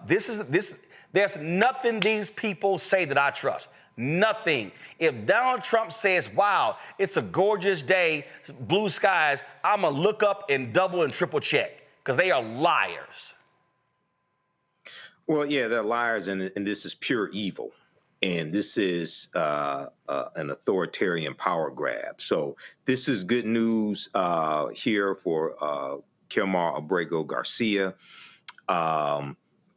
There's nothing these people say that I trust. Nothing. If Donald Trump says, wow, it's a gorgeous day, blue skies, I'm going to look up and double and triple check, because they are liars. Well, yeah, they're liars, and this is pure evil. And this is an authoritarian power grab. So this is good news here for Kilmar Abrego Garcia.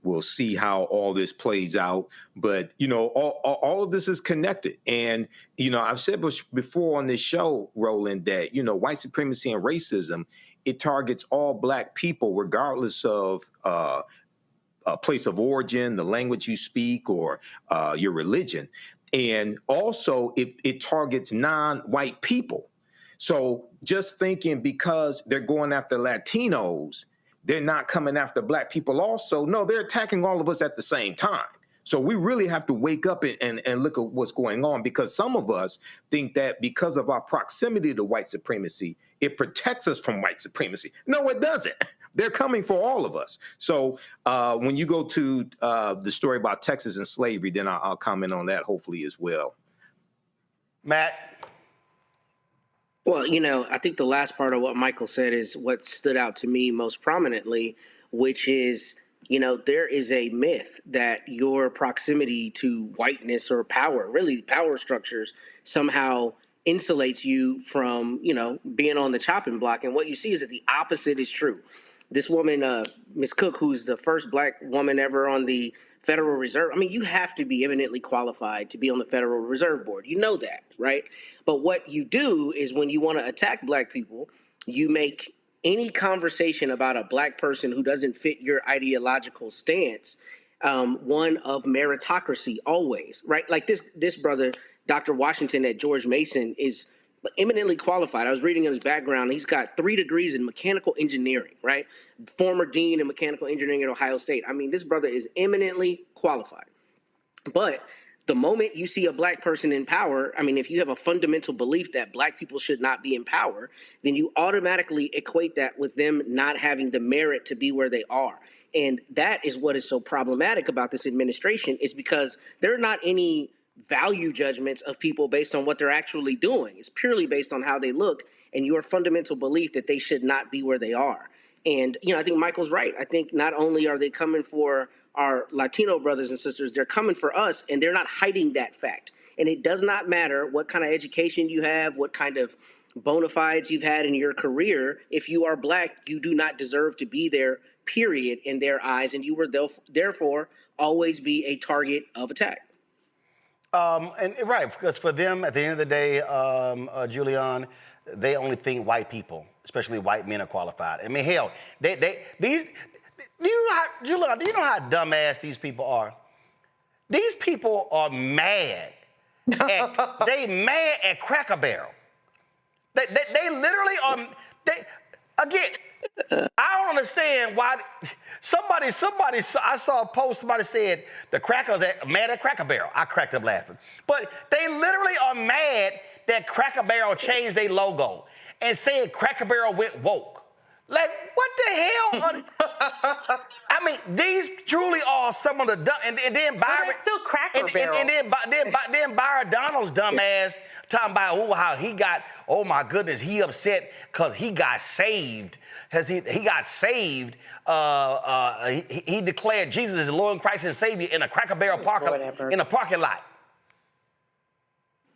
We'll see how all this plays out. But, you know, all of this is connected. And, you know, I've said before on this show, Roland, that, you know, white supremacy and racism, it targets all black people regardless of a place of origin, the language you speak, or your religion. And also it targets non-white people. So just thinking because they're going after Latinos, they're not coming after black people also. No, they're attacking all of us at the same time. So we really have to wake up and look at what's going on, because some of us think that because of our proximity to white supremacy, it protects us from white supremacy. No, it doesn't. They're coming for all of us. So when you go to the story about Texas and slavery, then I'll comment on that hopefully as well. Matt? Well, you know, I think the last part of what Michael said is what stood out to me most prominently, which is, you know, there is a myth that your proximity to whiteness or power, really power structures, somehow insulates you from, you know, being on the chopping block. And what you see is that the opposite is true. This woman, Ms. Cook, who's the first black woman ever on the Federal Reserve, I mean, you have to be eminently qualified to be on the Federal Reserve Board. You know that, right? But what you do is when you want to attack black people, you make any conversation about a black person who doesn't fit your ideological stance one of meritocracy always, right? Like this brother, Dr. Washington at George Mason, is eminently qualified. I was reading his background. He's got 3 degrees in mechanical engineering, right? Former dean in mechanical engineering at Ohio State. I mean, this brother is eminently qualified. But the moment you see a black person in power, I mean, if you have a fundamental belief that black people should not be in power, then you automatically equate that with them not having the merit to be where they are. And that is what is so problematic about this administration, is because there are not any value judgments of people based on what they're actually doing. It's purely based on how they look and your fundamental belief that they should not be where they are. And, you know, I think Michael's right. I think not only are they coming for our Latino brothers and sisters, they're coming for us, and they're not hiding that fact. And it does not matter what kind of education you have, what kind of bona fides you've had in your career. If you are black, you do not deserve to be there, period, in their eyes, and you will therefore always be a target of attack. And right, because for them, at the end of the day, Julian, they only think white people, especially white men, are qualified. I mean, hell, do you know how dumbass these people are? These people are mad. They mad at Cracker Barrel. They literally are. Again, I don't understand why somebody, I saw a post, somebody said the crackers mad at Cracker Barrel. I cracked up laughing. But they literally are mad that Cracker Barrel changed their logo and said Cracker Barrel went woke. Like, what the hell? I mean, these truly are some of the dumb, and then Byron, still Cracker Barrel. And then Byron Donald's dumb ass talking about how he got, oh my goodness, he upset because he got saved. He got saved. He declared Jesus is the Lord and Christ and Savior in a Cracker Barrel in a parking lot.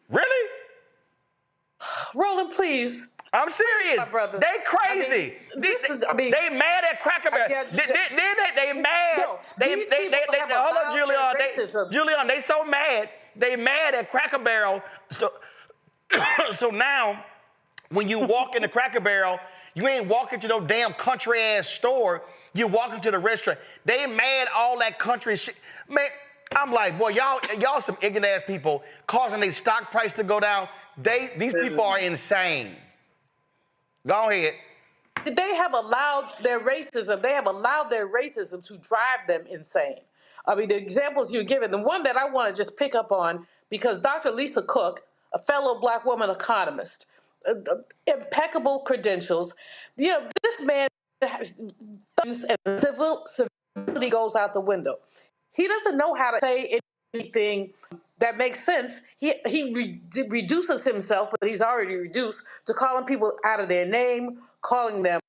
Really? Roland, please. I'm serious. They crazy. They mad at Cracker Barrel. They mad. Hold up, Julian. Julian, they so mad. They mad at Cracker Barrel. So now, when you walk in the Cracker Barrel, you ain't walking to no damn country ass store. You walking to the restaurant. They mad all that country shit. Man, I'm like, boy, y'all some ignorant ass people causing their stock price to go down. These people are insane. Go ahead. They have allowed their racism. They have allowed their racism to drive them insane. I mean, the examples you're giving, the one that I want to just pick up on, because Dr. Lisa Cook, a fellow Black woman economist, impeccable credentials. You know, this man has thumbs and civility goes out the window. He doesn't know how to say anything that makes sense. He reduces himself, but he's already reduced, to calling people out of their name, calling them,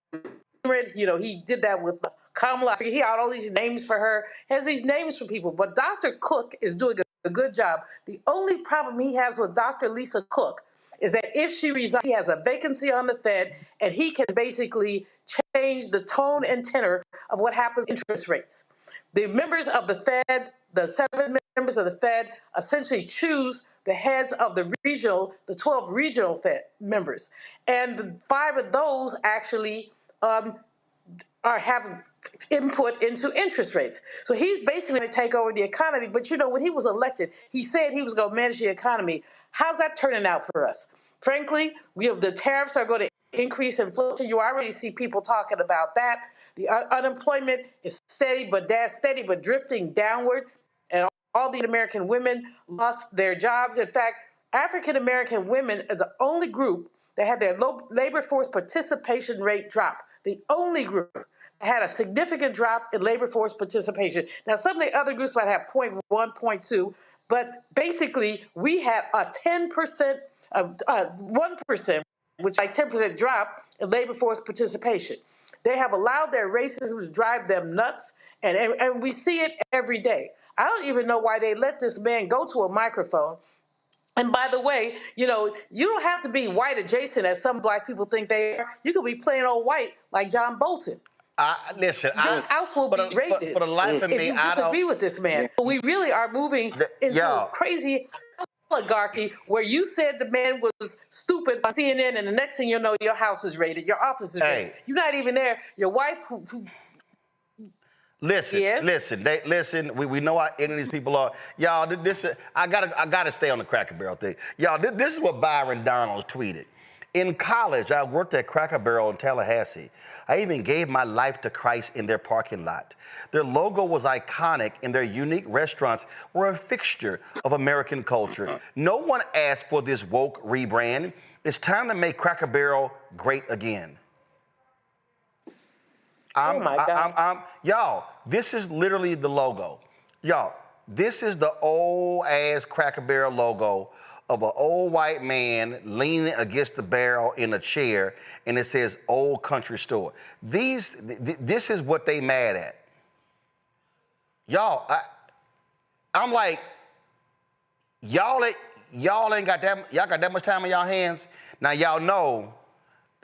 you know, he did that with Kamala. He had all these names for her, has these names for people. But Dr. Cook is doing a good job. The only problem he has with Dr. Lisa Cook is that if she resigns, he has a vacancy on the Fed, and he can basically change the tone and tenor of what happens with interest rates. The members of the Fed, the 7 members of the Fed, essentially choose the heads of the 12 regional Fed members. And the 5 of those actually have input into interest rates. So he's basically going to take over the economy. But you know, when he was elected, he said he was going to manage the economy. How's that turning out for us? Frankly, the tariffs are going to increase inflation. You already see people talking about that. The unemployment is steady but drifting downward, and all the American women lost their jobs. In fact, African American women are the only group that had their labor force participation rate drop. The only group that had a significant drop in labor force participation. Now, some of the other groups might have 0.1, 0.2, but basically we had a 10%, 1%, which is like 10% drop in labor force participation. They have allowed their racism to drive them nuts, and we see it every day. I don't even know why they let this man go to a microphone. And by the way, you know, you don't have to be white adjacent, as some Black people think they are. You could be plain old white like John Bolton. Listen, your house will be raided for the life of me, if you disagree with this man. We really are moving into a crazy oligarchy where you said the man was stupid on CNN, and the next thing you know, your house is raided, your office is raided. You're not even there. Your wife who Listen. We know how ignorant these people are. Y'all, I gotta stay on the Cracker Barrel thing. Y'all, this is what Byron Donalds tweeted. In college, I worked at Cracker Barrel in Tallahassee. I even gave my life to Christ in their parking lot. Their logo was iconic, and their unique restaurants were a fixture of American culture. No one asked for this woke rebrand. It's time to make Cracker Barrel great again. Oh my God. Y'all, this is literally the logo. Y'all, this is the old ass Cracker Barrel logo of an old white man leaning against the barrel in a chair, and it says Old Country Store. This is what they mad at. Y'all, I'm like, y'all ain't got that much time on y'all hands. Now y'all know,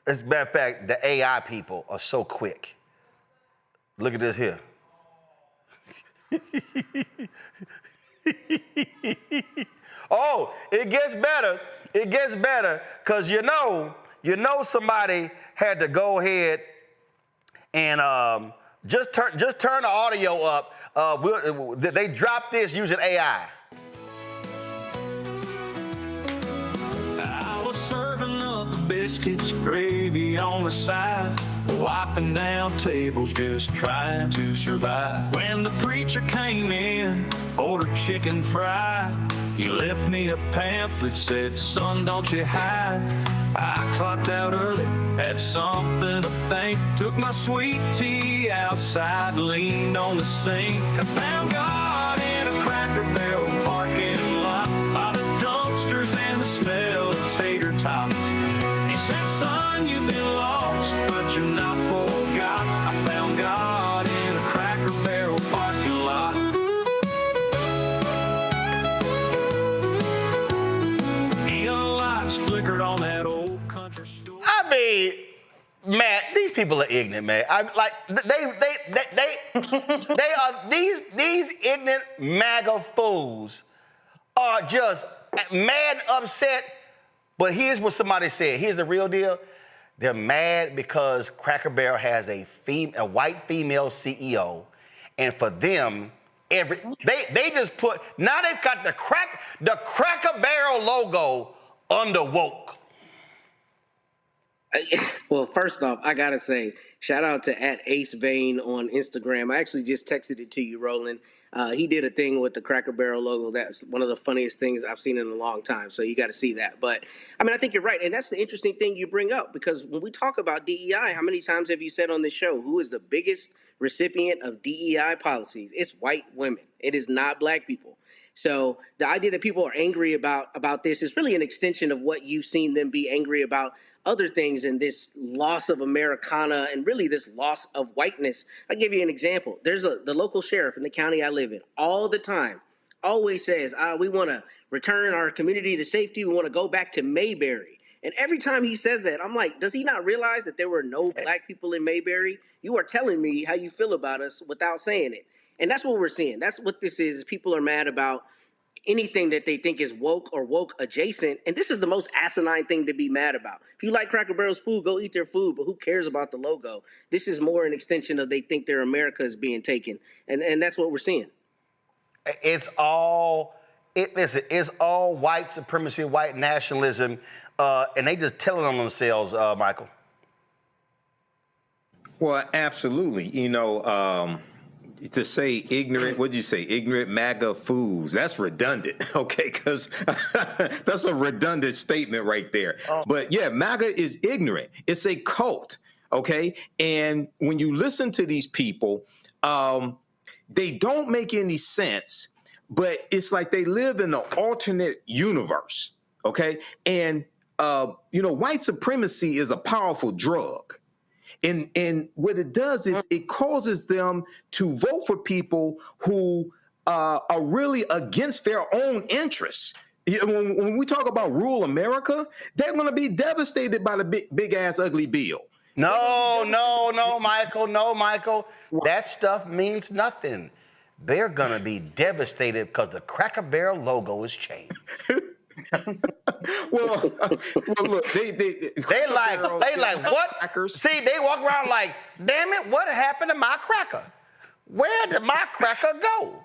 as a matter of fact, the AI people are so quick. Look at this here. Oh, it gets better. It gets better because you know somebody had to go ahead and just turn the audio up. They dropped this using AI. I was serving up the biscuits, gravy on the side, wiping down tables, just trying to survive. When the preacher came in, ordered chicken fried, he left me a pamphlet, said, son, don't you hide. I clocked out early, had something to think, took my sweet tea outside, leaned on the sink. I found God in a Cracker Barrel parking lot, by the dumpsters and the smell of tater tots. He said, son, you've been lost, but you're not forgot. I found God in a Cracker Barrel parking lot. Neon lights flickered on that old country store. I mean, Matt, these people are ignorant, man. I like they are these ignorant MAGA fools are just mad, upset. But here's what somebody said. Here's the real deal. They're mad because Cracker Barrel has a white female CEO, and for them, they just put, now they've got the Cracker Barrel logo under woke. Well, first off, I gotta say, shout out to @AceVane on Instagram. I actually just texted it to you, Roland. He did a thing with the Cracker Barrel logo. That's one of the funniest things I've seen in a long time. So you got to see that. But I mean, I think you're right, and that's the interesting thing you bring up, because when we talk about DEI, how many times have you said on this show who is the biggest recipient of DEI policies? It's white women. It is not black people. So the idea that people are angry about this is really an extension of what you've seen them be angry about other things, and this loss of Americana and really this loss of whiteness. I'll give you an example. There's the local sheriff in the county I live in all the time always says, we want to return our community to safety. We want to go back to Mayberry. And every time he says that, I'm like, does he not realize that there were no black people in Mayberry? You are telling me how you feel about us without saying it. And that's what we're seeing. That's what this is. People are mad about anything that they think is woke or woke adjacent. And this is the most asinine thing to be mad about. If you like Cracker Barrel's food, go eat their food, but who cares about the logo? This is more an extension of they think their America is being taken. And that's what we're seeing. It's all white supremacy, white nationalism, and they just telling on themselves, Michael. Well, absolutely. You know, to say ignorant, what'd you say? Ignorant MAGA fools. That's redundant, okay? Because that's a redundant statement right there. Oh. But yeah, MAGA is ignorant. It's a cult, okay? And when you listen to these people, they don't make any sense, but it's like they live in an alternate universe, okay? And, you know, white supremacy is a powerful drug. And what it does is it causes them to vote for people who are really against their own interests. When we talk about rural America, they're going to be devastated by the big ass ugly bill. No, Michael. That stuff means nothing. They're going to be devastated because the Cracker Barrel logo is changed. well, look, they like what? Crackers. See, they walk around like, damn it, what happened to my cracker? Where did my cracker go?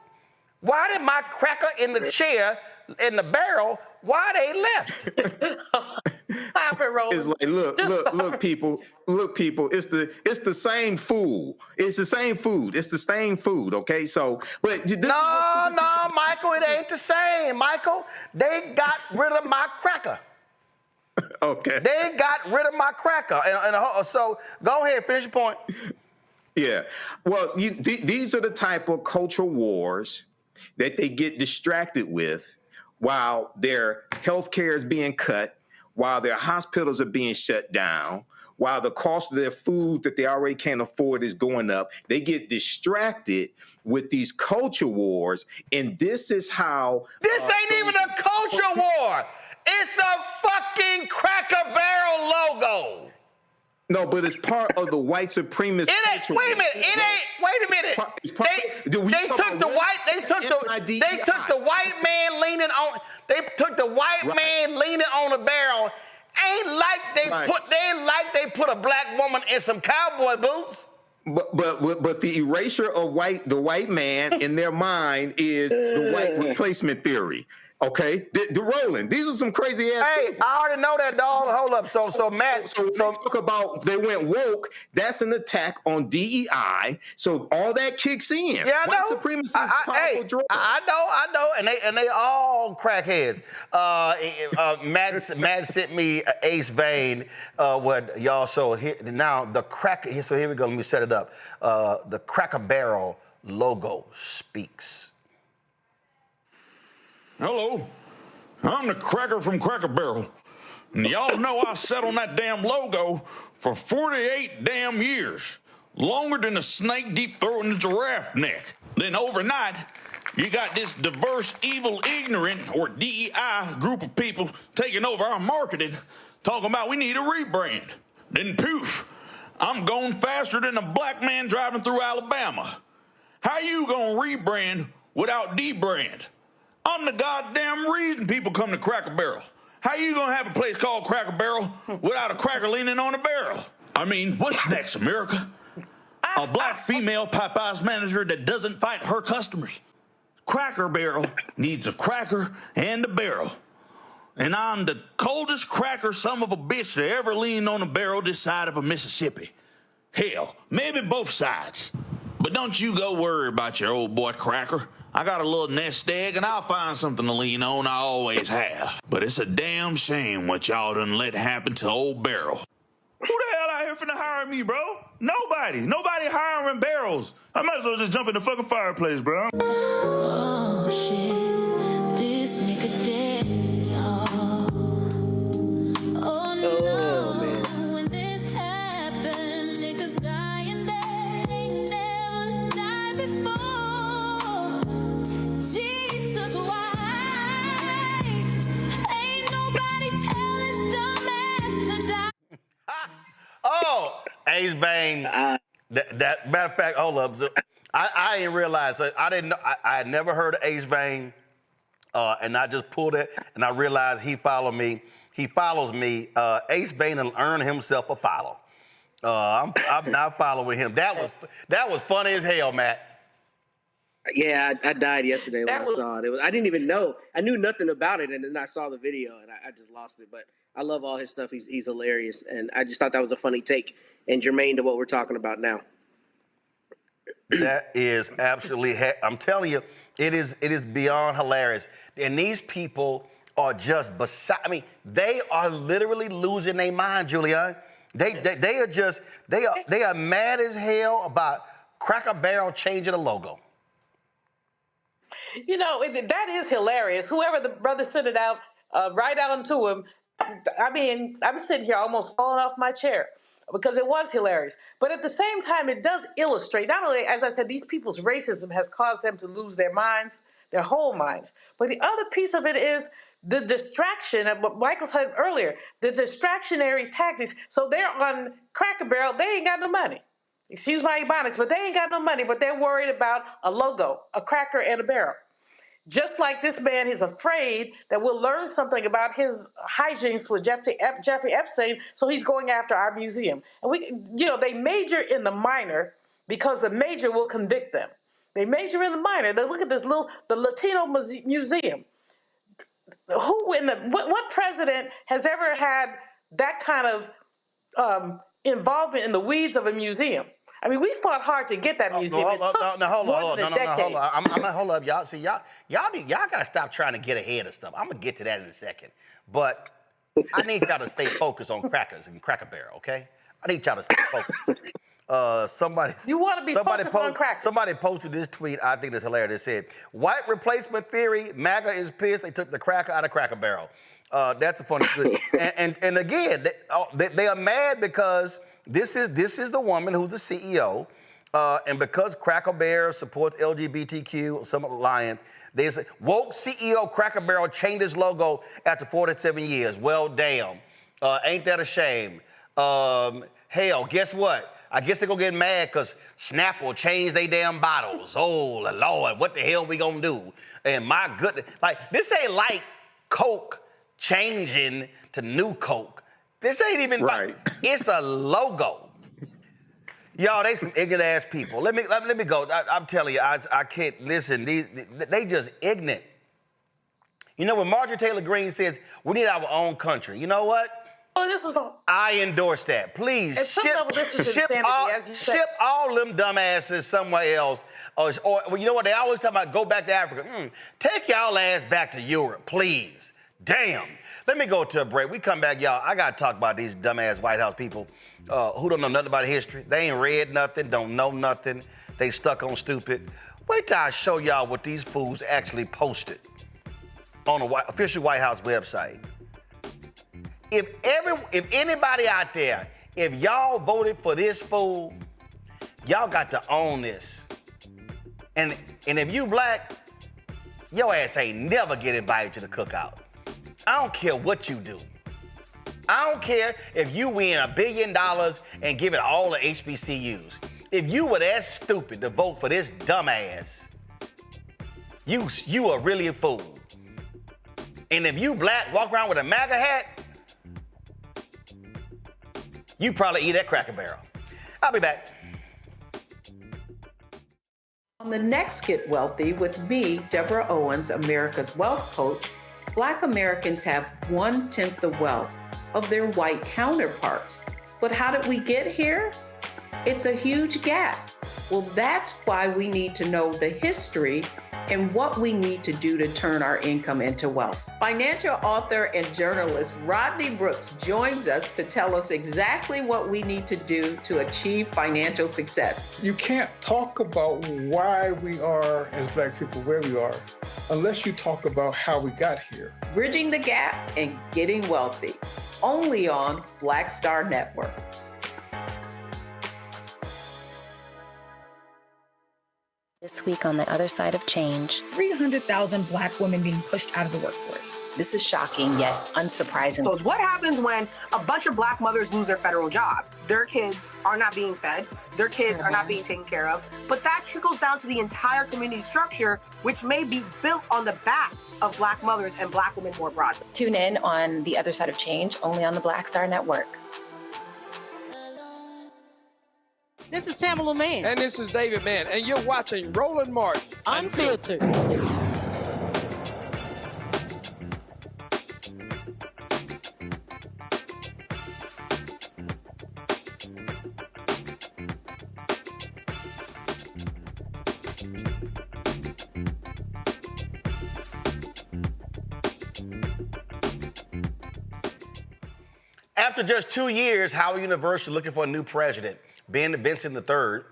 Why did my cracker in the chair, in the barrel, why they left? It's like, look, people, it's the same food. It's the same food. It's the same food, okay? So, but no, Michael, it ain't the same, Michael. They got rid of my cracker. Okay. They got rid of my cracker. So go ahead, finish your point. Yeah. Well, these are the type of cultural wars that they get distracted with while their health care is being cut, while their hospitals are being shut down, while the cost of their food that they already can't afford is going up. They get distracted with these culture wars, and this is how... This ain't even a culture war. It's a fucking Cracker Barrel logo. No, but it's part of the white supremacist. Wait a minute. They took the white man leaning on the barrel. Ain't like they put a black woman in some cowboy boots. But the erasure of the white man in their mind is the white replacement theory. Okay, the rolling. These are some crazy ass. Hey, people. I already know that, dog. Hold up. So Matt. So talk about they went woke. That's an attack on DEI. So all that kicks in. Yeah, I know. White supremacy is a powerful drug. I know, and they all crackheads. Matt sent me Ace Vein. What y'all? So now the crack. So here we go. Let me set it up. The Cracker Barrel logo speaks. Hello, I'm the Cracker from Cracker Barrel. And y'all know I sat on that damn logo for 48 damn years. Longer than a snake deep throating a giraffe neck. Then overnight, you got this diverse, evil, ignorant, or DEI group of people taking over our marketing, talking about we need a rebrand. Then poof, I'm going faster than a black man driving through Alabama. How you gonna rebrand without debrand? I'm the goddamn reason people come to Cracker Barrel. How you gonna have a place called Cracker Barrel without a cracker leaning on a barrel? I mean, what's next, America? A black female Popeyes manager that doesn't fight her customers. Cracker Barrel needs a cracker and a barrel. And I'm the coldest cracker son of a bitch to ever lean on a barrel this side of a Mississippi. Hell, maybe both sides. But don't you go worry about your old boy Cracker. I got a little nest egg and I'll find something to lean on, I always have. But it's a damn shame what y'all done let happen to old Barrel. Who the hell out here finna hire me, bro? Nobody hiring barrels. I might as well just jump in the fucking fireplace, bro. Oh shit, this nigga dead, y'all. Oh no, man. When this happened, niggas dying dead, ain't never died before. Jesus, why ain't nobody tell his dumb ass to die? Oh, Ace Bane. That matter of fact, hold up. So, I didn't realize. I didn't know. I had never heard of Ace Bane, and I just pulled it, and I realized he followed me. He follows me. Ace Bane will earn himself a follow. I'm not following him. That was funny as hell, Matt. Yeah, I died yesterday when I saw it. I didn't even know. I knew nothing about it, and then I saw the video, and I just lost it. But I love all his stuff. He's hilarious, and I just thought that was a funny take and germane to what we're talking about now. That is absolutely. I'm telling you, it is beyond hilarious. And these people are just beside. I mean, they are literally losing their mind, Julian. They are mad as hell about Cracker Barrel changing the logo. You know, that is hilarious. Whoever the brother sent it out, right out onto him. I mean, I'm sitting here almost falling off my chair because it was hilarious. But at the same time, it does illustrate, not only, as I said, these people's racism has caused them to lose their minds, their whole minds. But the other piece of it is the distraction, of what Michael said earlier, the distractionary tactics. So they're on Cracker Barrel, they ain't got no money. Excuse my ebonics, but they ain't got no money, but they're worried about a logo, a cracker and a barrel. Just like this man is afraid that we'll learn something about his hijinks with Jeffrey Epstein, so he's going after our museum. And they major in the minor because the major will convict them. They major in the minor. They look at the Latino museum. What president has ever had that kind of involvement in the weeds of a museum? I mean, we fought hard to get that museum. Hold up, y'all. See, y'all gotta stop trying to get ahead of stuff. I'm gonna get to that in a second, but I need y'all to stay focused on crackers and Cracker Barrel, okay? I need y'all to stay focused. You want to be focused on crackers. Somebody posted this tweet. I think it's hilarious. They said, "White replacement theory. MAGA is pissed. They took the cracker out of Cracker Barrel." That's a funny tweet. and again, they are mad because. This is the woman who's the CEO, and because Cracker Barrel supports LGBTQ, some alliance, they say, woke CEO Cracker Barrel changed his logo after 47 years. Well, damn. Ain't that a shame? Hell, guess what? I guess they're going to get mad because Snapple changed their damn bottles. Oh, Lord, what the hell we going to do? And my goodness, this ain't like Coke changing to New Coke. This ain't even right. It's a logo. Y'all, they some ignorant ass people. Let me go. I'm telling you, I can't listen. They just ignorant. You know, when Marjorie Taylor Greene says we need our own country, you know what? Oh, this is I endorse that. Please At some level, this is ship insanity, all, as you said. ship all them dumbasses somewhere else. Or well, you know what? They always talk about go back to Africa. Take y'all ass back to Europe, please. Damn. Let me go to a break. We come back, y'all. I got to talk about these dumbass White House people who don't know nothing about history. They ain't read nothing, don't know nothing. They stuck on stupid. Wait till I show y'all what these fools actually posted on the official White House website. If anybody out there, if y'all voted for this fool, y'all got to own this. And if you black, your ass ain't never get invited to the cookout. I don't care what you do. I don't care if you win $1 billion and give it all to HBCUs. If you were that stupid to vote for this dumbass, you are really a fool. And if you black, walk around with a MAGA hat, you probably eat at Cracker Barrel. I'll be back. On the next Get Wealthy with me, Deborah Owens, America's Wealth Coach, Black Americans have 1/10 the wealth of their white counterparts. But how did we get here? It's a huge gap. Well, that's why we need to know the history and what we need to do to turn our income into wealth. Financial author and journalist Rodney Brooks joins us to tell us exactly what we need to do to achieve financial success. You can't talk about why we are, as Black people, where we are, unless you talk about how we got here. Bridging the gap and getting wealthy, only on Black Star Network. This week on the other side of change, 300,000 Black women being pushed out of the workforce. this is shocking yet unsurprising. So what happens when a bunch of Black mothers lose their federal job? Their kids are not being fed. Their kids are not being taken care of. But that trickles down to the entire community structure, which may be built on the backs of Black mothers and Black women more broadly. Tune in on The Other Side of Change, only on the Black Star Network. This is Tamala Mann. And this is David Mann. And you're watching Roland Martin Unfiltered. After just 2 years, Howard University looking for a new president. Ben Vincent III,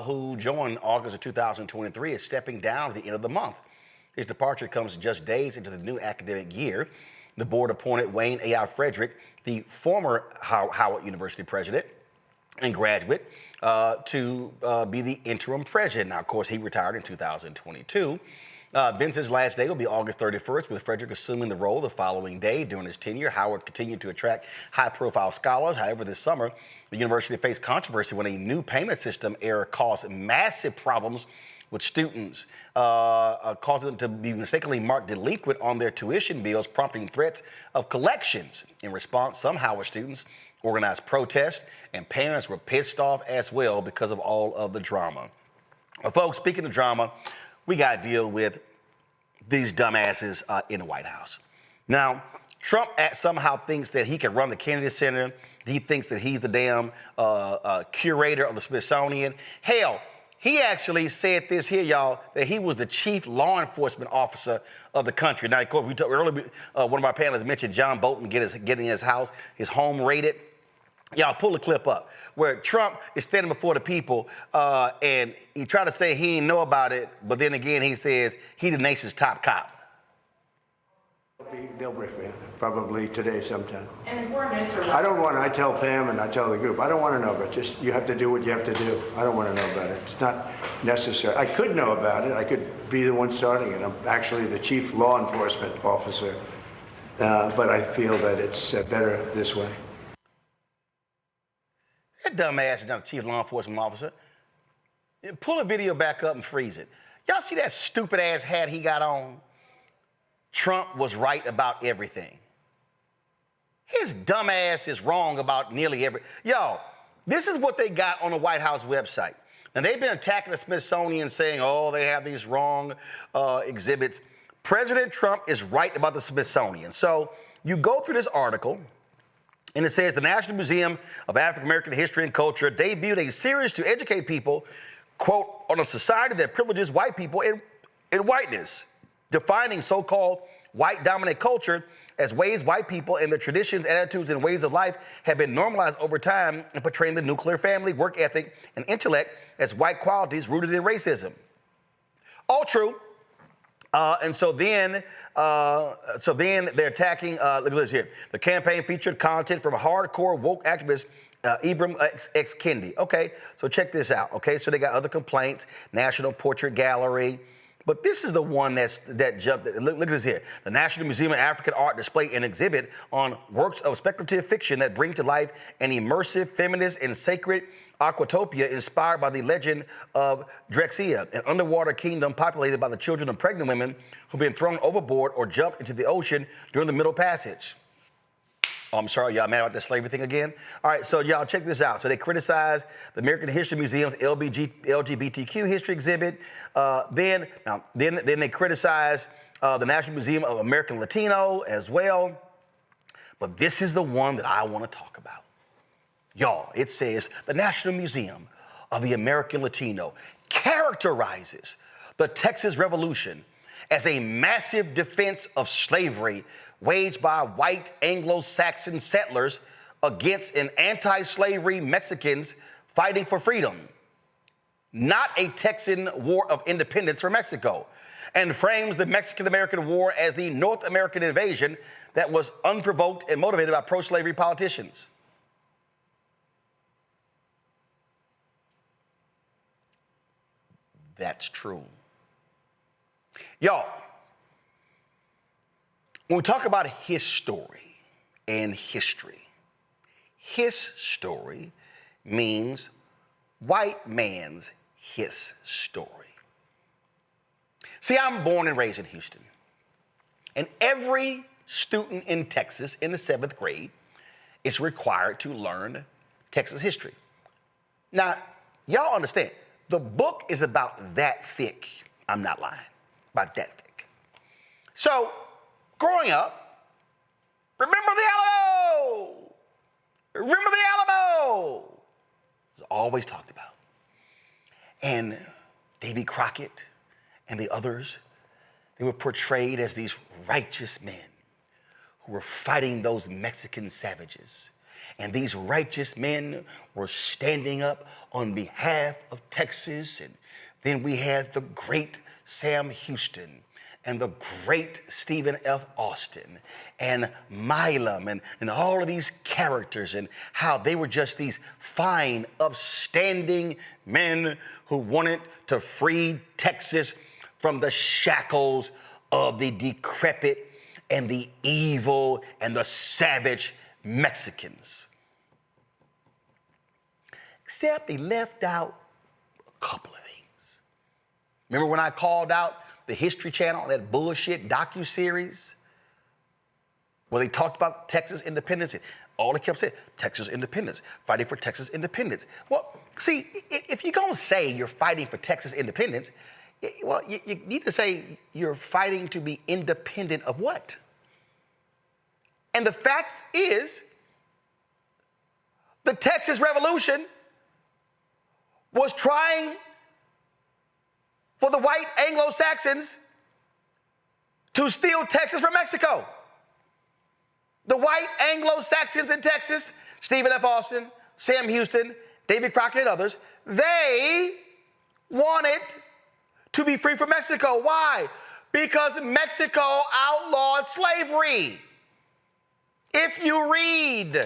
who joined August of 2023, is stepping down at the end of the month. His departure comes just days into the new academic year. The board appointed Wayne A.I. Frederick, the former Howard University president and graduate, to be the interim president. Now, of course, he retired in 2022. Vincent's last day will be August 31st, with Frederick assuming the role the following day. During his tenure, Howard continued to attract high-profile scholars. However, this summer, the university faced controversy when a new payment system error caused massive problems with students, causing them to be mistakenly marked delinquent on their tuition bills, prompting threats of collections. In response, some Howard students organized protests, and parents were pissed off as well because of all of the drama. Well, folks, speaking of drama, we got to deal with these dumbasses in the White House. Now, Trump somehow thinks that he can run the Kennedy Center. He thinks that he's the damn curator of the Smithsonian. Hell, he actually said this here, y'all, that he was the chief law enforcement officer of the country. Now, of course, we talked earlier, one of our panelists mentioned John Bolton getting his house, his home raided. Y'all pull the clip up where Trump is standing before the people and he tried to say he didn't know about it, but then again he says he the nation's top cop. They'll brief me, probably today sometime. And the Foreign Minister. I don't want, I tell Pam and I tell the group, I don't want to know, but just you have to do what you have to do. I don't want to know about it. It's not necessary. I could know about it. I could be the one starting it. I'm actually the chief law enforcement officer, but I feel that it's better this way. That dumbass is not a chief law enforcement officer. Pull a video back up and freeze it. Y'all see that stupid ass hat he got on? Trump was right about everything. His dumb ass is wrong about nearly everything. Y'all, this is what they got on the White House website. And they've been attacking the Smithsonian saying, oh, they have these wrong exhibits. President Trump is right about the Smithsonian. So you go through this article, and it says the National Museum of African American History and Culture debuted a series to educate people, quote, on a society that privileges white people in whiteness, defining so-called white dominant culture as ways white people and their traditions, attitudes, and ways of life have been normalized over time, and portraying the nuclear family, work ethic, and intellect as white qualities rooted in racism. All true. And so then they're attacking, look at this here. The campaign featured content from hardcore woke activist Ibram X. Kendi. Okay, so check this out. Okay, so they got other complaints, National Portrait Gallery. But this is the one that jumped. Look at this here. The National Museum of African Art display an exhibit on works of speculative fiction that bring to life an immersive, feminist, and sacred aquatopia inspired by the legend of Drexia, an underwater kingdom populated by the children of pregnant women who've been thrown overboard or jumped into the ocean during the Middle Passage. Oh, I'm sorry, y'all mad about that slavery thing again? All right, so y'all check this out. So they criticize the American History Museum's LGBTQ history exhibit. Then they criticize the National Museum of American Latino as well. But this is the one that I want to talk about. Y'all, it says the National Museum of the American Latino characterizes the Texas Revolution as a massive defense of slavery waged by white Anglo-Saxon settlers against an anti-slavery Mexicans fighting for freedom, not a Texan war of independence for Mexico, and frames the Mexican-American War as the North American invasion that was unprovoked and motivated by pro-slavery politicians. That's true. Y'all, when we talk about his story and history, his story means white man's his story. See, I'm born and raised in Houston, and every student in Texas in the 7th grade is required to learn Texas history. Now, y'all understand, the book is about that thick. I'm not lying, about that thick. So, growing up, remember the Alamo! Remember the Alamo! It was always talked about. And Davy Crockett and the others, they were portrayed as these righteous men who were fighting those Mexican savages. And these righteous men were standing up on behalf of Texas. And then we had the great Sam Houston and the great Stephen F. Austin and Milam and all of these characters, and how they were just these fine, upstanding men who wanted to free Texas from the shackles of the decrepit and the evil and the savage Mexicans. Except they left out a couple of things. Remember when I called out the History Channel, that bullshit docuseries, where they talked about Texas independence? All they kept saying, Texas independence, fighting for Texas independence. Well, see, if you're gonna say you're fighting for Texas independence, well, you need to say you're fighting to be independent of what? And the fact is, the Texas Revolution was trying for the white Anglo-Saxons to steal Texas from Mexico. The white Anglo-Saxons in Texas, Stephen F. Austin, Sam Houston, David Crockett, and others, they wanted to be free from Mexico. Why? Because Mexico outlawed slavery. If you read